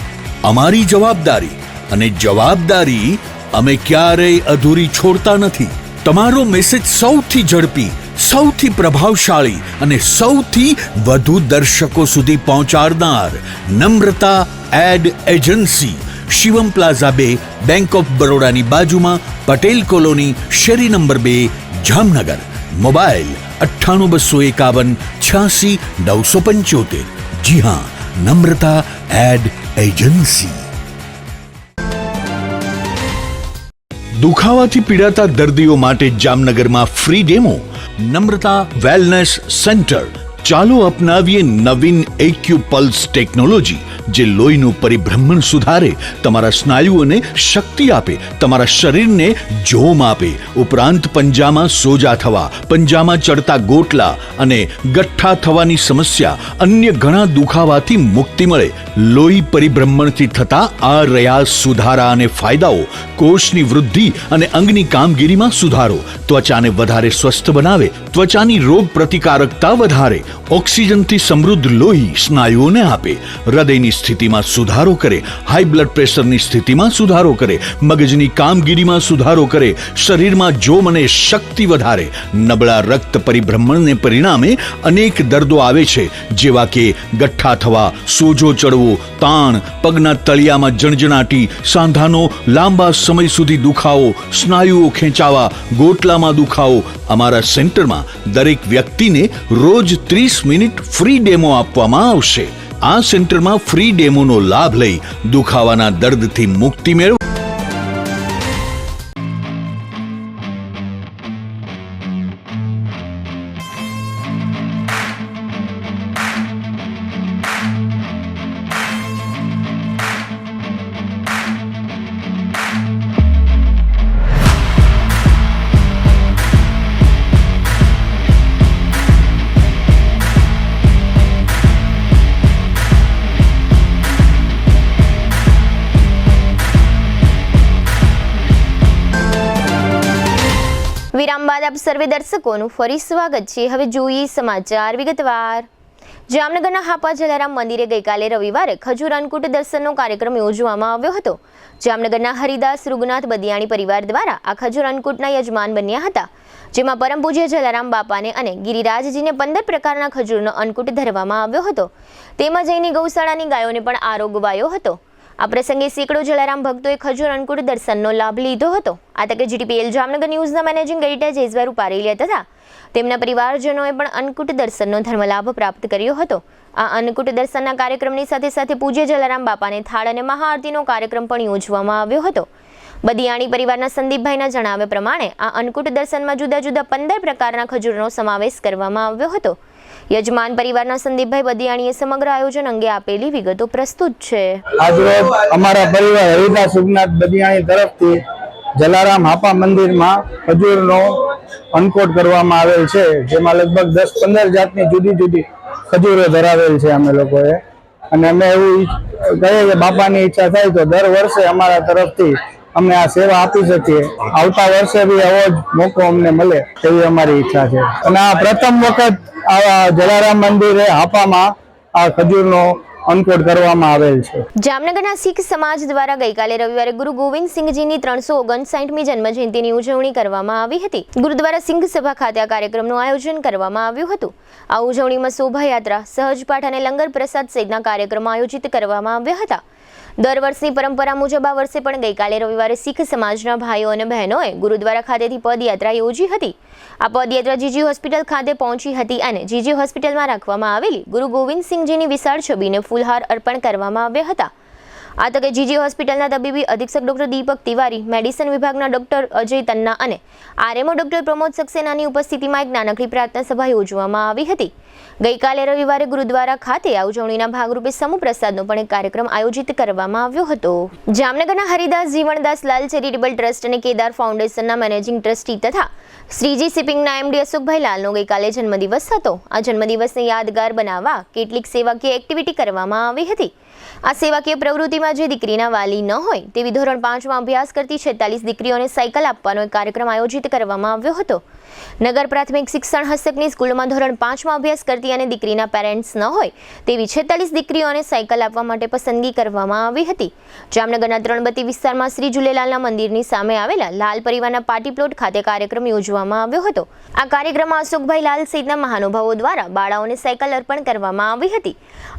અમારી જવાબદારી અને જવાબદારી અમે ક્યારેય અધૂરી છોડતા નથી. તમારો મેસેજ સૌથી ઝડપી, સૌથી પ્રભાવશાળી અને સૌથી વધુ દર્શકો સુધી પહોંચાડનાર Namrata ad agency. Shivam plaza 2, bank of બરોડાની બાજુમાં, પટેલ કોલોની, શેરી નંબર 2, જામનગર. મોબાઈલ 98 251 86 975. જી હા, નમ્રતા એડ એજન્સી. દુખાવાથી પીડાતા દર્દીઓ માટે જામનગરમાં free demo. Namrata wellness centre. ચાલો અપનાવીએ નવીન એક્યુપલ્સ ટેકનોલોજી જે લોહીનું પરિભ્રમણ સુધારે, તમારા સ્નાયુઓને શક્તિ આપે, તમારા શરીરને જોમ આપે. ઉપરાંત પંજામાં સોજા થવા, પંજામાં ચડતા ગોટલા અને ગઠ્ઠા થવાની સમસ્યા, અન્ય ઘણા દુખાવાથી મુક્તિ મળે. લોહી પરિભ્રમણથી થતા આ રહ્યા સુધારા અને ફાયદાઓ. કોષની વૃદ્ધિ અને અંગની કામગીરીમાં સુધારો, ત્વચાને વધારે સ્વસ્થ બનાવે, ત્વચાની રોગ પ્રતિકારકતા વધારે, ઓક્સિજનથી સમૃદ્ધ લોહી સ્નાયુઓને આપે, હૃદયની સ્થિતિમાં સુધારો કરે, હાઈ બ્લડ પ્રેશરની સ્થિતિમાં સુધારો કરે, મગજની કામગીરીમાં સુધારો કરે, શરીરમાં જોમ અને શક્તિ વધારે, નબળા રક્ત પરિભ્રમણને પરિણામે અનેક દર્દો આવે છે, જેવા કે ગઠ્ઠા થવા, સોજો ચડવો, તાણ, પગના તળિયામાં જણજણાટી, સાંધાનો લાંબા સમય સુધી દુખાવો, સ્નાયુઓ ખેંચાવા, ગોટલામાં દુખાવો. અમારા સેન્ટરમાં દરેક વ્યક્તિને રોજ 30 મિનિટ ફ્રી ડેમો આપવામાં આવશે. આ સેન્ટરમાં ફ્રી ડેમોનો લાભ લઈ દુખાવાના દર્દથી મુક્તિ મેળવો. વિરામ બાદ આપ સર્વે દર્શકોનું ફરી સ્વાગત છે. હવે જોઈએ સમાચાર વિગતવાર. જામનગરના હાપા જલારામ મંદિરે ગઈકાલે રવિવારે ખજૂર અન્નકૂટ દર્શનનો કાર્યક્રમ યોજવામાં આવ્યો હતો. જામનગરના હરિદાસ રૂગનાથ બદિયાણી પરિવાર દ્વારા આ ખજૂર અન્નકૂટના યજમાન બન્યા હતા, જેમાં પરમ પૂજ્ય જલારામ બાપાને અને ગિરિરાજજીને 15 પ્રકારના ખજૂરનો અન્નકૂટ ધરવામાં આવ્યો હતો. તેમજ અહીંની ગૌશાળાની ગાયોને પણ આરોગવાયો હતો. આ પ્રસંગે સેંકડો જલારામ ભક્તોએ ખજૂર અન્નકૂટ દર્શનનો લાભ લીધો હતો. આ તકે GTPL Jamnagar ન્યૂઝના managing editor જેઝવાર Upareliya તથા તેમના પરિવારજનોએ પણ અન્નકૂટ દર્શનનો ધર્મલાભ પ્રાપ્ત કર્યો હતો. આ અન્નકૂટ દર્શનના કાર્યક્રમની સાથે સાથે પૂજ્ય જલારામ બાપાને થાળ અને મહાઆરતીનો કાર્યક્રમ પણ યોજવામાં આવ્યો હતો. બદિયાણી પરિવારના સંદીપભાઈના જણાવ્યા પ્રમાણે આ અન્નકૂટ દર્શનમાં જુદા જુદા 15 પ્રકારના ખજૂરનો સમાવેશ કરવામાં આવ્યો હતો. યજમાન પરિવારના સંદીપભાઈ બદિયાણીએ સમગ્ર આયોજન અંગે આપેલી વિગતો પ્રસ્તુત છે. આજરોજ અમારા પરિવાર હરિદાસ રૂગનાથ બદિયાણી તરફથી જલારામ હાપા મંદિરમાં ખજૂરનો અન્નકૂટ કરવામાં આવેલ છે, જેમાં લગભગ 10-15 જાતની જુદી જુદી ખજૂરો ધરાવેલ છે અમે લોકોએ. અને અમે એવું કહીએ કે બાપાની ઈચ્છા થાય તો દર વર્ષે અમારા તરફથી અમે આ સેવા આપી શકીએ. આવતા વર્ષે બી આવો જ મોકો અમને મળે તેવી અમારી ઈચ્છા છે. અને આ પ્રથમ વખત આ જલારામ મંદિરે હાપામાં આ ખજૂરનો અન્નકૂટ કરવામાં આવેલ છે. જામનગરના શીખ સમાજ દ્વારા ગઈકાલે રવિવારે ગુરુ ગોવિંદ સિંહજીની 359મી જન્મજયંતિની ઉજવણી કરવામાં આવી હતી. ગુરુદ્વારા સિંઘ સભા ખાતે આ કાર્યક્રમનું આયોજન કરવામાં આવ્યું હતું. આ ઉજવણીમાં શોભાયાત્રા, સહજપાઠ અને લંગર પ્રસાદ સહિતના કાર્યક્રમો આયોજિત કરવામાં આવ્યા હતા. દર વર્ષની પરંપરા મુજબ આ વર્ષે પણ ગઈકાલે રવિવારે શીખ સમાજના ભાઈઓ અને બહેનોએ ગુરુદ્વારા ખાતેથી પદયાત્રા યોજી હતી. આ પદયાત્રા જીજી હોસ્પિટલ ખાતે પહોંચી હતી અને જીજી હોસ્પિટલમાં રાખવામાં આવેલી ગુરુ ગોવિંદ સિંહજીની વિશાળ છબીને ફૂલહાર અર્પણ કરવામાં આવ્યા હતા. આ તકે જીજી હોસ્પિટલના તબીબી અધિક્ષક ડોક્ટર દીપક તિવારી, મેડિસિન વિભાગના ડોક્ટર અજય તન્ના અને આરએમઓ ડોક્ટર પ્રમોદ સક્સેનાની ઉપસ્થિતિમાં એક નાનકડી પ્રાર્થના સભા યોજવામાં આવી હતી. ગઈકાલે રવિવારે ગુરુદ્વારા ખાતે આ ઉજવણીના ભાગરૂપે સમૂહ પ્રસાદનો પણ એક કાર્યક્રમ આયોજિત કરવામાં આવ્યો હતો. જામનગરના હરિદાસ જીવણદાસ લાલ ચેરિટેબલ ટ્રસ્ટ અને કેદાર ફાઉન્ડેશનના મેનેજિંગ ટ્રસ્ટી તથા શ્રીજી શિપિંગના એમડી અશોકભાઈ લાલનો ગઈકાલે જન્મદિવસ હતો. આ જન્મદિવસને યાદગાર બનાવવા કેટલીક સેવાકીય એક્ટિવિટી કરવામાં આવી હતી. આ સેવાકીય પ્રવૃત્તિમાં જે દીકરીના વાલી ન હોય તેવી ધોરણ 5માં અભ્યાસ કરતી 46 દીકરીઓને સાયકલ આપવાનો એક કાર્યક્રમ આયોજિત કરવામાં આવ્યો હતો. નગર પ્રાથમિક શિક્ષણ હસ્તકની સ્કૂલમાં ધોરણ 5માં અભ્યાસ કરતી અને દીકરીના પેરેન્ટ્સ ન હોય તેવી 46 દીકરીઓને સાયકલ આપવા માટે પસંદગી કરવામાં આવી હતી. જામનગરના ત્રણબત્તી વિસ્તારમાં શ્રી ઝૂલેલાલના મંદિરની સામે આવેલા લાલ પરિવારના પાર્ટી પ્લોટ ખાતે કાર્યક્રમ યોજવામાં આવ્યો હતો. આ કાર્યક્રમમાં અશોકભાઈ લાલ સહિતના મહાનુભાવો દ્વારા બાળાઓને સાયકલ અર્પણ કરવામાં આવી હતી.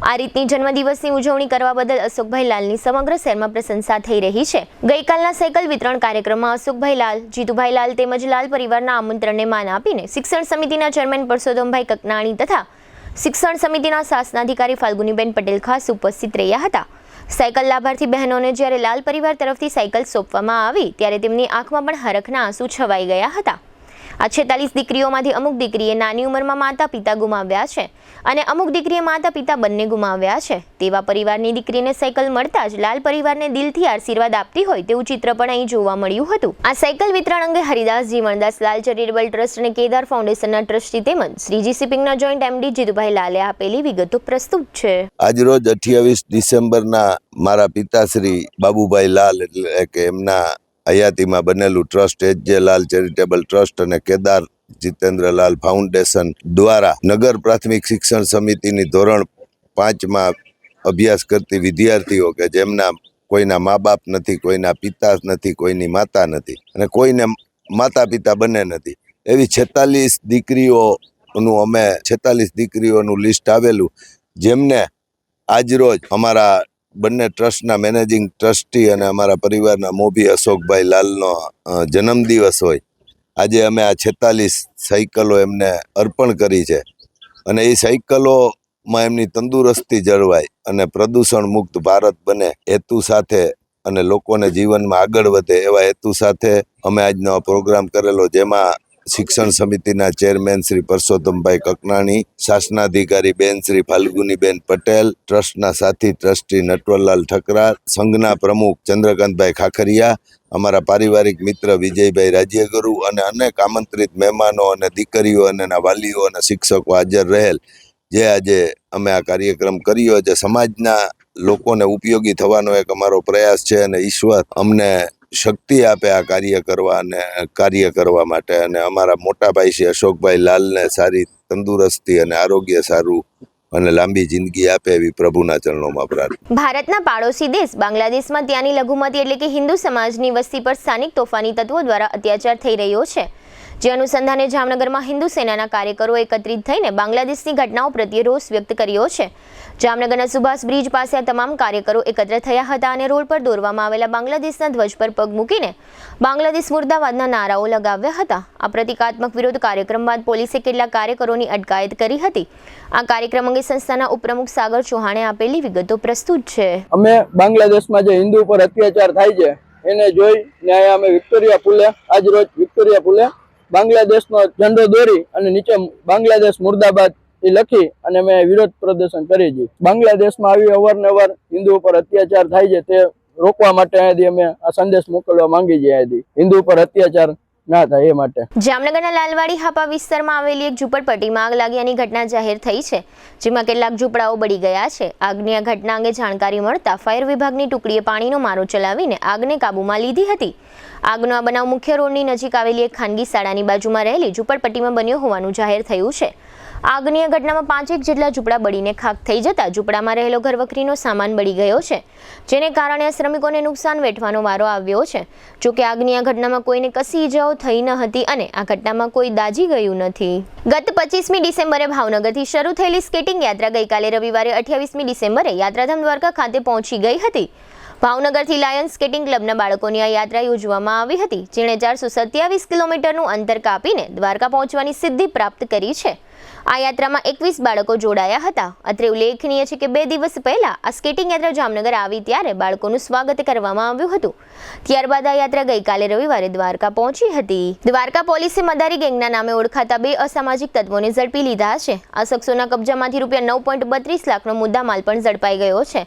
આ રીતની જન્મદિવસની ઉજવણી કરવા બદલ અશોકભાઈ લાલની સમગ્ર શહેરમાં પ્રશંસા થઈ રહી છે. ગઈકાલના સાયકલ વિતરણ કાર્યક્રમમાં અશોકભાઈ લાલ, જીતુભાઈ લાલ તેમજ લાલ પરિવારના આમંત્રણને માન આપીને શિક્ષણ સમિતિના ચેરમેન પરસોત્તમભાઈ કકનાણી તથા શિક્ષણ સમિતિના શાસનાધિકારી ફાલ્ગુનીબેન પટેલ ખાસ ઉપસ્થિત રહ્યા હતા. સાયકલ લાભાર્થી બહેનોને જ્યારે લાલ પરિવાર તરફથી સાયકલ સોંપવામાં આવી ત્યારે તેમની આંખમાં પણ હરખના આંસુ છવાઈ ગયા હતા. આ 46 દીકરીઓમાંથી અમુક દીકરીએ નાની ઉંમરમાં માતા પિતા ગુમાવ્યા છે અને અમુક દીકરીએ માતા પિતા બંને ગુમાવ્યા છે. તેવા પરિવારની દીકરીને સાયકલ મળતા જ લાલ પરિવારને દિલથી આશીર્વાદ આપતી હોય તેવું ચિત્ર પણ અહીં જોવા મળ્યું હતું. આ સાયકલ વિતરણ અંગે હરિદાસ જીવણદાસ લાલ ચેરિટેબલ ટ્રસ્ટ અને કેદાર ફાઉન્ડેશનના ટ્રસ્ટી તેમજ શ્રીજી શિપિંગના જોઈન્ટ એમડી જીતુભાઈ લાલે આપેલી વિગતો પ્રસ્તુત છે. આજરોજ 28 ડિસેમ્બરના મારા પિતાશ્રી બાબુભાઈ લાલ એટલે કે એમના હયાતીમાં બનેલું ટ્રસ્ટ એચ જે લાલ ચેરિટેબલ ટ્રસ્ટ અને કેદાર જીતેન્દ્રલાલ ફાઉન્ડેશન દ્વારા નગર પ્રાથમિક શિક્ષણ સમિતિની ધોરણ 5માં અભ્યાસ કરતી વિદ્યાર્થીઓ કે જેમના કોઈના મા બાપ નથી, કોઈના પિતા નથી, કોઈની માતા નથી અને કોઈને માતા પિતા બંને નથી, એવી 46 દીકરીઓનું અમે 46 દીકરીઓનું લિસ્ટ આવેલું, જેમને આજરોજ અમારા બંને ટ્રસ્ટના મેનેજિંગ ટ્રસ્ટી અને અમારા પરિવારના મોભી અશોકભાઈ લાલનો જન્મદિવસ હોય. આજે અમે આ 46 સાયકલો એમને અર્પણ કરી છે અને એ સાયકલોમાં એમની તંદુરસ્તી જળવાય અને પ્રદૂષણ મુક્ત ભારત બને હેતુ સાથે અને લોકોને જીવનમાં આગળ વધે એવા હેતુ સાથે અમે આજનો પ્રોગ્રામ કરેલો, જેમાં શિક્ષણ સમિતિના ચેરમેન શ્રી પરસોત્તમભાઈ કકનાણી, શાસનાધિકારી બેન શ્રી ફાલ્ગુનીબેન પટેલ, ટ્રસ્ટના સાથી ટ્રસ્ટી નટવરલાલ ઠકરાર, સંઘના પ્રમુખ ચંદ્રકાંતભાઈ ખાખરિયા, અમારા પારિવારિક મિત્ર વિજયભાઈ રાજ્યગુરુ અને અનેક આમંત્રિત મહેમાનો અને દીકરીઓ અને એના વાલીઓ અને શિક્ષકો હાજર રહેલ, જે આજે અમે આ કાર્યક્રમ કર્યો છે. સમાજના લોકોને ઉપયોગી થવાનો એક અમારો પ્રયાસ છે અને ઈશ્વર અમને શક્તિ આપે આ કાર્ય કરવા માટે અને અમારા મોટા ભાઈ શ્રી અશોકભાઈ લાલને સારી તંદુરસ્તી અને આરોગ્ય સારું અને લાંબી જિંદગી આપે એવી પ્રભુના ચરણોમાં પ્રાર્થના. ભારતના પાડોશી દેશ બાંગ્લાદેશમાં ત્યાંની લઘુમતી એટલે કે હિન્દુ સમાજની વસ્તી પર સ્થાનિક તોફાની તત્વો દ્વારા અત્યાચાર થઈ રહ્યો છે, જે અનુસંધાને જામનગરમાં હિન્દુ સેનાના કાર્યકરો એકત્રિત થઈને બાંગ્લાદેશની ઘટનાઓ પ્રત્યે રોષ વ્યક્ત કર્યો છે. જામનગરના સુભાષ બ્રિજ પાસે આ તમામ કાર્યકરો એકત્ર થયા હતા અને રોડ પર દોરવામાં આવેલા બાંગ્લાદેશના ધ્વજ પર પગ મૂકીને બાંગ્લાદેશ મુર્દાબાદના નારાઓ લગાવ્યા હતા. આ પ્રતિકાત્મક વિરોધ કાર્યક્રમ બાદ પોલીસે કેટલાક કાર્યકરોની અટકાયત કરી હતી. આ કાર્યક્રમ અંગે સંસ્થાના ઉપપ્રમુખ સાગર ચૌહાણે આપેલી વિગતો પ્રસ્તુત છે. અમે બાંગ્લાદેશમાં જે હિન્દુ પર અત્યાચાર થાય છે એને જોઈ ન્યાય અમે વિક્ટોરિયા પુલે આજરોજ વિક્ટોરિયા પુલે બાંગ્લાદેશનો ઝંડો દોરી અને નીચે બાંગ્લાદેશ મુર્દાબાદ એ લખી અને અમે વિરોધ પ્રદર્શન કરી છે. બાંગ્લાદેશમાં આવી અવારનવાર હિન્દુ ઉપર અત્યાચાર થાય છે તે રોકવા માટે અહીંયાથી અમે આ સંદેશ મોકલવા માંગી છીએ. અહીંયાથી હિન્દુ ઉપર અત્યાચાર ના થાય એ માટે. જામનગરના લાલવાડી હાપા વિસ્તારમાં આવેલી એક ઝૂંપડપટ્ટીમાં આગ લાગ્યાની ઘટના જાહેર થઈ છે, જેમાં કેટલાક ઝૂંપડાઓ બળી ગયા છે. આગની આ ઘટના અંગે જાણકારી મળતા ફાયર વિભાગની ટુકડીએ પાણીનો મારો ચલાવીને આગને કાબૂમાં લીધી હતી. આગનો આ બનાવ મુખ્ય રોડની નજીક આવેલી એક ખાનગી શાળાની બાજુમાં રહેલી ઝૂંપડપટ્ટીમાં બન્યો હોવાનું જાહેર થયું છે. આગની આ ઘટનામાં 5 જેટલા ઝૂંપડા બળીને ખાખ થઈ જતા ઝૂંપડામાં રહેલો ઘરવખરીનો સામાન બળી ગયો છે, જેને કારણે શ્રમિકોને નુકસાન વેઠવાનો વારો આવ્યો છે. જોકે આગની આ ઘટનામાં કોઈને કશી ઈજાઓ થઈ ન હતી અને આ ઘટનામાં કોઈ દાઝી ગયું નથી. ગત 25મી ડિસેમ્બરે ભાવનગરથી શરૂ થયેલી સ્કેટિંગ યાત્રા ગઈકાલે રવિવારે 28મી ડિસેમ્બરે યાત્રાધામ દ્વારકા ખાતે પહોંચી ગઈ હતી. ભાવનગરથી લાયન સ્કેટિંગ ક્લબના બાળકોની આ યાત્રા યોજવામાં આવી હતી, જેણે 427 કિલોમીટરનું અંતર કાપીને દ્વારકા પહોંચવાની સિદ્ધિ પ્રાપ્ત કરી છે. આ યાત્રામાં 21 બાળકો જોડાયા હતા. અત્રે ઉલ્લેખનીય છે કે 2 દિવસ પહેલા આ સ્કેટિંગ યાત્રા જામનગર આવી ત્યારે બાળકોનું સ્વાગત કરવામાં આવ્યું હતું. ત્યારબાદ આ યાત્રા ગઈકાલે રવિવારે દ્વારકા પહોંચી હતી. દ્વારકા પોલીસે મદારી ગેંગના નામે ઓળખાતા 2 અસામાજિક તત્વોને ઝડપી લીધા છે. આ શખ્સોના કબજામાંથી રૂપિયા 9.32 લાખનો મુદ્દામાલ પણ ઝડપાઈ ગયો છે.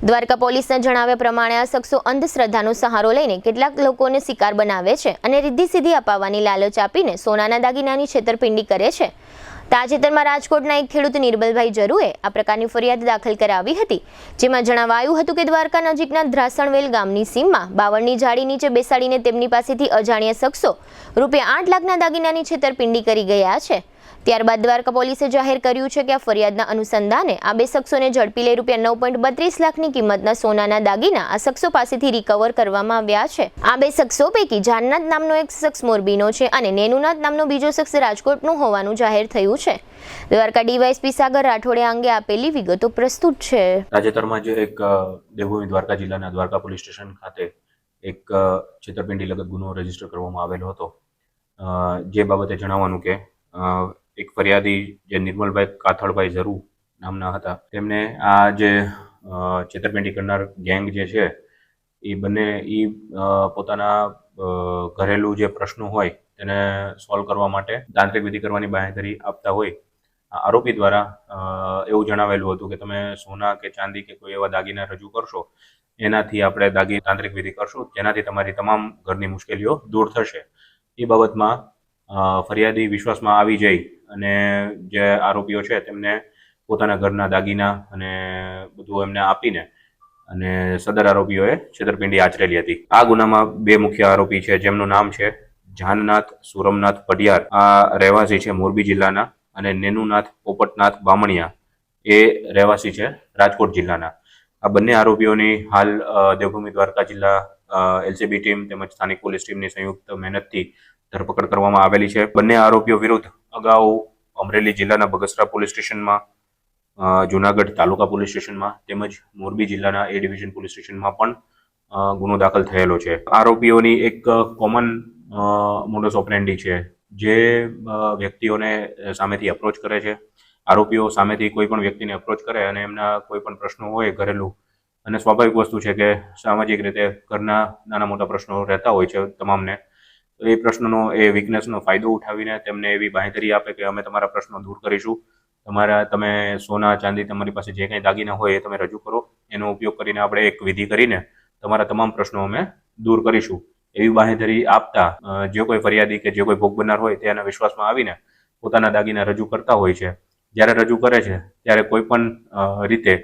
દ્વારકા પોલીસના જણાવ્યા પ્રમાણે આ શખ્સો અંધશ્રદ્ધાનો સહારો લઈને કેટલાક લોકોને શિકાર બનાવે છે અને રિદ્ધિ સિદ્ધિ અપાવવાની લાલચ આપીને સોનાના દાગીનાની છેતરપિંડી કરે છે. તાજેતરમાં રાજકોટના એક ખેડૂત નિર્મલભાઈ જરુએ આ પ્રકારની ફરિયાદ દાખલ કરાવી હતી, જેમાં જણાવાયું હતું કે દ્વારકા નજીકના ધ્રાસણવેલ ગામની સીમમાં બાવળની ઝાડી નીચે બેસાડીને તેમની પાસેથી અજાણ્યા શખ્સો રૂપિયા 8 લાખના દાગીનાની છેતરપિંડી કરી ગયા છે. ત્યારબાદ દ્વારકા પોલીસે જાહેર કર્યું છે કે આ ફરિયાદના અનુસંધાને આ 2 શખ્સોને ઝડપી લઈ રૂપિયા 9.32 લાખની કિંમતના સોનાના દાગીના આ શખ્સો પાસેથી રિકવર કરવામાં આવ્યા છે. આ 2 શખ્સો પૈકી જાનનાથ નામનો એક શખ્સ મોરબીનો છે અને નેનુનાથ નામનો બીજો શખ્સ રાજકોટનું હોવાનું જાહેર થયું છે. દ્વારકા ડીવાયએસપી સાગર રાઠોડે અંગે આપેલી વિગતો પ્રસ્તુત છે. તાજેતરમાં જ એક દેવભૂમિ દ્વારકા જિલ્લાના દ્વારકા પોલીસ સ્ટેશન ખાતે એક છેતરપિંડી લગત ગુનો રજીસ્ટર કરવામાં આવેલો હતો, જે બાબતે જણાવવાનું કે એક ફરિયાદી જે નિર્મલભાઈ કાથળભાઈ ઝરુ નામના હતા, તેમને આ જે છેતરપિંડી કરનાર ગેંગ જે છે એ બંને પોતાના ઘરેલું જે પ્રશ્નો હોય તેને સોલ્વ કરવા માટે તાંત્રિક વિધિ કરવાની બાંહેધરી આપતા હોય. આરોપી દ્વારા એવું જણાવેલું હતું કે તમે સોના કે ચાંદી કે કોઈ એવા દાગીના રજૂ કરશો, એનાથી આપણે તાંત્રિક વિધિ કરશું, જેનાથી તમારી તમામ ઘરની મુશ્કેલીઓ દૂર થશે. એ બાબતમાં ફરિયાદી વિશ્વાસમાં આવી જઈ અને જે આરોપીઓ છે તેમને પોતાના ઘરના દાગીના અને બધું એમને આપીને અને સદર આરોપીઓએ છેતરપિંડી આચરેલી હતી. આ ગુનામાં 2 મુખ્ય આરોપી છે, જેમનું નામ છે જાનનાથ સુરમનાથ પડિયાર આ રહેવાસી છે મોરબી જિલ્લાના, અને નેનુનાથ પોપટનાથ બામણિયા એ રહેવાસી છે રાજકોટ જિલ્લાના. આ બંને આરોપીઓની હાલ દેવભૂમિ દ્વારકા જિલ્લા એલસીબી ટીમ તેમજ સ્થાનિક પોલીસ ટીમની સંયુક્ત મહેનતથી ધરપકડ કરવામાં આવેલી છે. બંને આરોપીઓ વિરુદ્ધ અગાઉ અમરેલી જિલ્લાના બગસરા પોલીસ સ્ટેશનમાં, જુનાગઢ તાલુકા પોલીસ સ્ટેશનમાં તેમજ મોરબી જિલ્લાના એ ડિવિઝન પોલીસ સ્ટેશનમાં પણ ગુનો દાખલ થયેલો છે. આરોપીઓની એક કોમન મોડસ ઓપરેન્ડી છે, જે વ્યક્તિઓને સામેથી અપ્રોચ કરે છે. આરોપીઓ સામેથી કોઈ પણ વ્યક્તિને અપ્રોચ કરે અને એમના કોઈ પણ પ્રશ્નો હોય ઘરેલું, અને સ્વાભાવિક વસ્તુ છે કે સામાજિક રીતે ઘરના નાના મોટા પ્રશ્નો રહેતા હોય છે તમામને, તો એ પ્રશ્નનો એ વીકનેસનો ફાયદો ઉઠાવીને તેમને એવી બાંહેધરી આપે કે અમે તમારા પ્રશ્નો દૂર કરીશું, તમે સોના ચાંદી તમારી પાસે જે કંઈ દાગીના હોય એ તમે રજૂ કરો, એનો ઉપયોગ કરીને આપણે એક વિધિ કરીને તમારા તમામ પ્રશ્નો અમે દૂર કરીશું, એવી બાંહેધરી આપતા જે કોઈ ફરિયાદી કે જે કોઈ ભોગ બનનાર હોય તે એના વિશ્વાસમાં આવીને પોતાના દાગીના રજૂ કરતા હોય છે. જ્યારે રજૂ કરે છે ત્યારે કોઈ પણ રીતે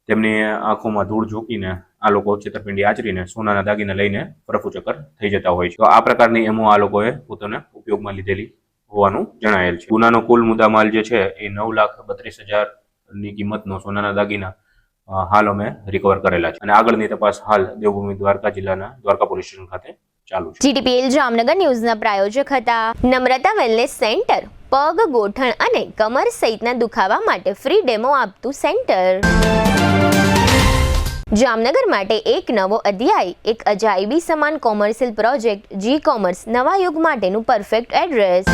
તેમની આંખોમાં ધૂળ ઝોકીને આ લોકો છેતરપિંડી આચરીને સોનાના દાગીના લઈને ફરફુચક્કર થઈ જતા હોય છે. તો આ પ્રકારની એમો આ લોકોએ પોતાને ઉપયોગમાં લીધેલી હોવાનું જણાયેલ છે. ગુનાનો કુલ મુદ્દામાલ જે છે એ 9,32,000ની કિંમતનો સોનાના દાગીના હાલ અમે રિકવર કરેલા છે, અને આગળની તપાસ હાલ દેવભૂમિ દ્વારકા જિલ્લાના દ્વારકા પોલીસ સ્ટેશન ખાતે ચાલુ છે. જીટીપીએલ જામનગર ન્યૂઝના પ્રાયોજક હતા નમ્રતા વેલનેસ સેન્ટર, પગ, ગોઠણ અને કમર સહિતના દુખાવા માટે ફ્રી ડેમો આપતું સેન્ટર. જામનગર માટે એક નવો અધ્યાય, એક અજાયબી સમાન કોમર્શિયલ પ્રોજેક્ટ જી કોમર્સ, નવા યુગ માટેનું પરફેક્ટ એડ્રેસ.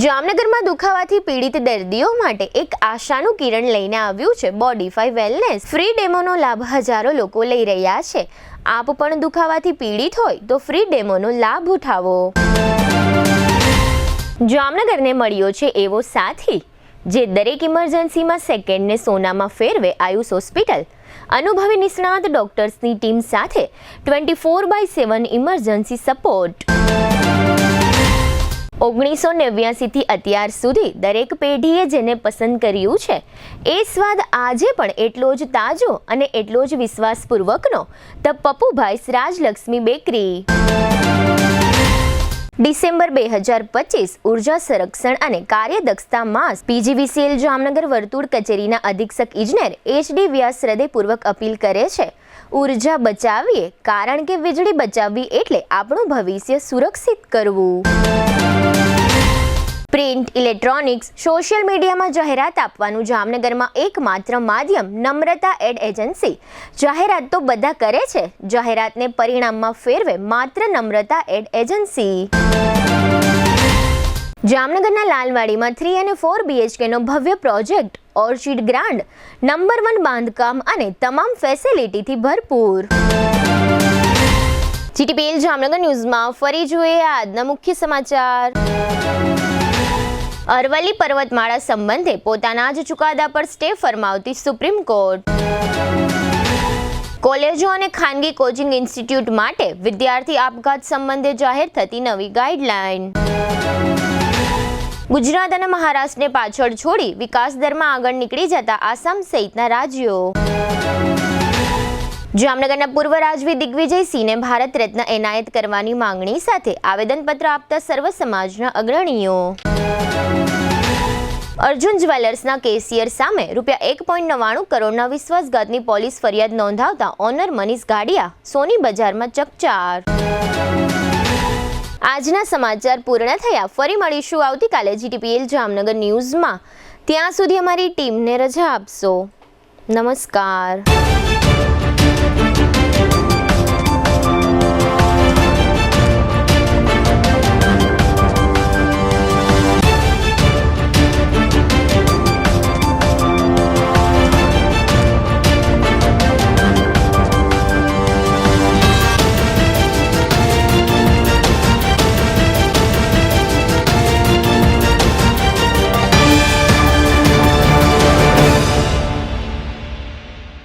જામનગરમાં દુખાવાથી પીડિત દર્દીઓ માટે એક આશાનું કિરણ લઈને આવ્યું છે બોડીફાઈ વેલનેસ. ફ્રી ડેમોનો લાભ હજારો લોકો લઈ રહ્યા છે. આપ પણ દુખાવાથી પીડિત હોય તો ફ્રી ડેમોનો લાભ ઉઠાવો. જામનગરને મળ્યો છે એવો સાથી જે દરેક ઇમરજન્સીમાં સેકન્ડને સોનામાં ફેરવે. આયુષ હોસ્પિટલ અનુભવી નિષ્ણાત ડોક્ટર્સની ટીમ સાથે 24/7 ઇમરજન્સી સપોર્ટ. 1989 થી અત્યાર સુધી દરેક પેઢીએ જેને પસંદ કર્યું છે એ સ્વાદ આજે પણ એટલો જ તાજો અને એટલો જ વિશ્વાસપૂર્વકનો. The Pappubhai's Rajlakshmi bakery. December 2025 ઉર્જા સંરક્ષણ અને કાર્યદક્ષતા માસ. પીજીવીસીએલ જામનગર વર્તુળ કચેરીના અધિક્ષક ઇજનેર HD વ્યાસ હૃદયપૂર્વક અપીલ કરે છે, ઉર્જા બચાવીએ, કારણ કે વીજળી બચાવવી એટલે આપણું ભવિષ્ય સુરક્ષિત કરવું. પ્રિન્ટ, ઇલેક્ટ્રોનિક્સ, સોશિયલ મીડિયામાં જાહેરાત આપવાનું જામનગરમાં એકમાત્ર માધ્યમ નમ્રતા એડ એજન્સી. જાહેરાત તો બધા કરે છે, જાહેરાતને પરિણામમાં ફેરવે માત્ર નમ્રતા એડ એજન્સી. જામનગરના લાલવાડીમાં 3 અને 4 BHKનો ભવ્ય પ્રોજેક્ટ, ઓર્ચિડ ગ્રાન્ડ, નંબર 1 બાંધકામ અને તમામ ફેસિલિટીથી ભરપૂર. જીટીપીએલ જામનગર ન્યૂઝમાં ફરી જોઈએ આજના મુખ્ય સમાચાર. અરવલ્લી પર્વતમાળા સંબંધે પોતાના જ ચુકાદા પર સ્ટે ફરમાવતી સુપ્રીમ કોર્ટ. કોલેજો અને ખાનગી કોચિંગ ઇન્સ્ટિટ્યૂટ માટે વિદ્યાર્થી આપઘાત સંબંધે જાહેર થતી નવી ગાઈડલાઈન. ગુજરાત અને મહારાષ્ટ્રને પાછળ છોડી વિકાસ દરમાં આગળ નીકળી જતા આસામ સહિતના રાજ્યો. જામનગરના પૂર્વ રાજવી દિગ્વિજયસિંહને ભારત રત્ન એનાયત કરવાની માંગણી સાથે આવેદનપત્ર આપતા સર્વ સમાજના અગ્રણીઓ. અર્જુન જ્વેલર્સના કેશિયર સામે ₹1.99 કરોડના વિશ્વાસઘાતની પોલીસ ફરિયાદ નોંધાવતા ઓનર મનીષ ગાડિયા સોની બજારમાં ચકચાર. આજના સમાચાર પૂર્ણ થયા. ફરી મળીશું આવતીકાલે જીટીપીએલ જામનગર ન્યૂઝમાં. ત્યાં સુધી અમારી ટીમને રજા આપશો. નમસ્કાર.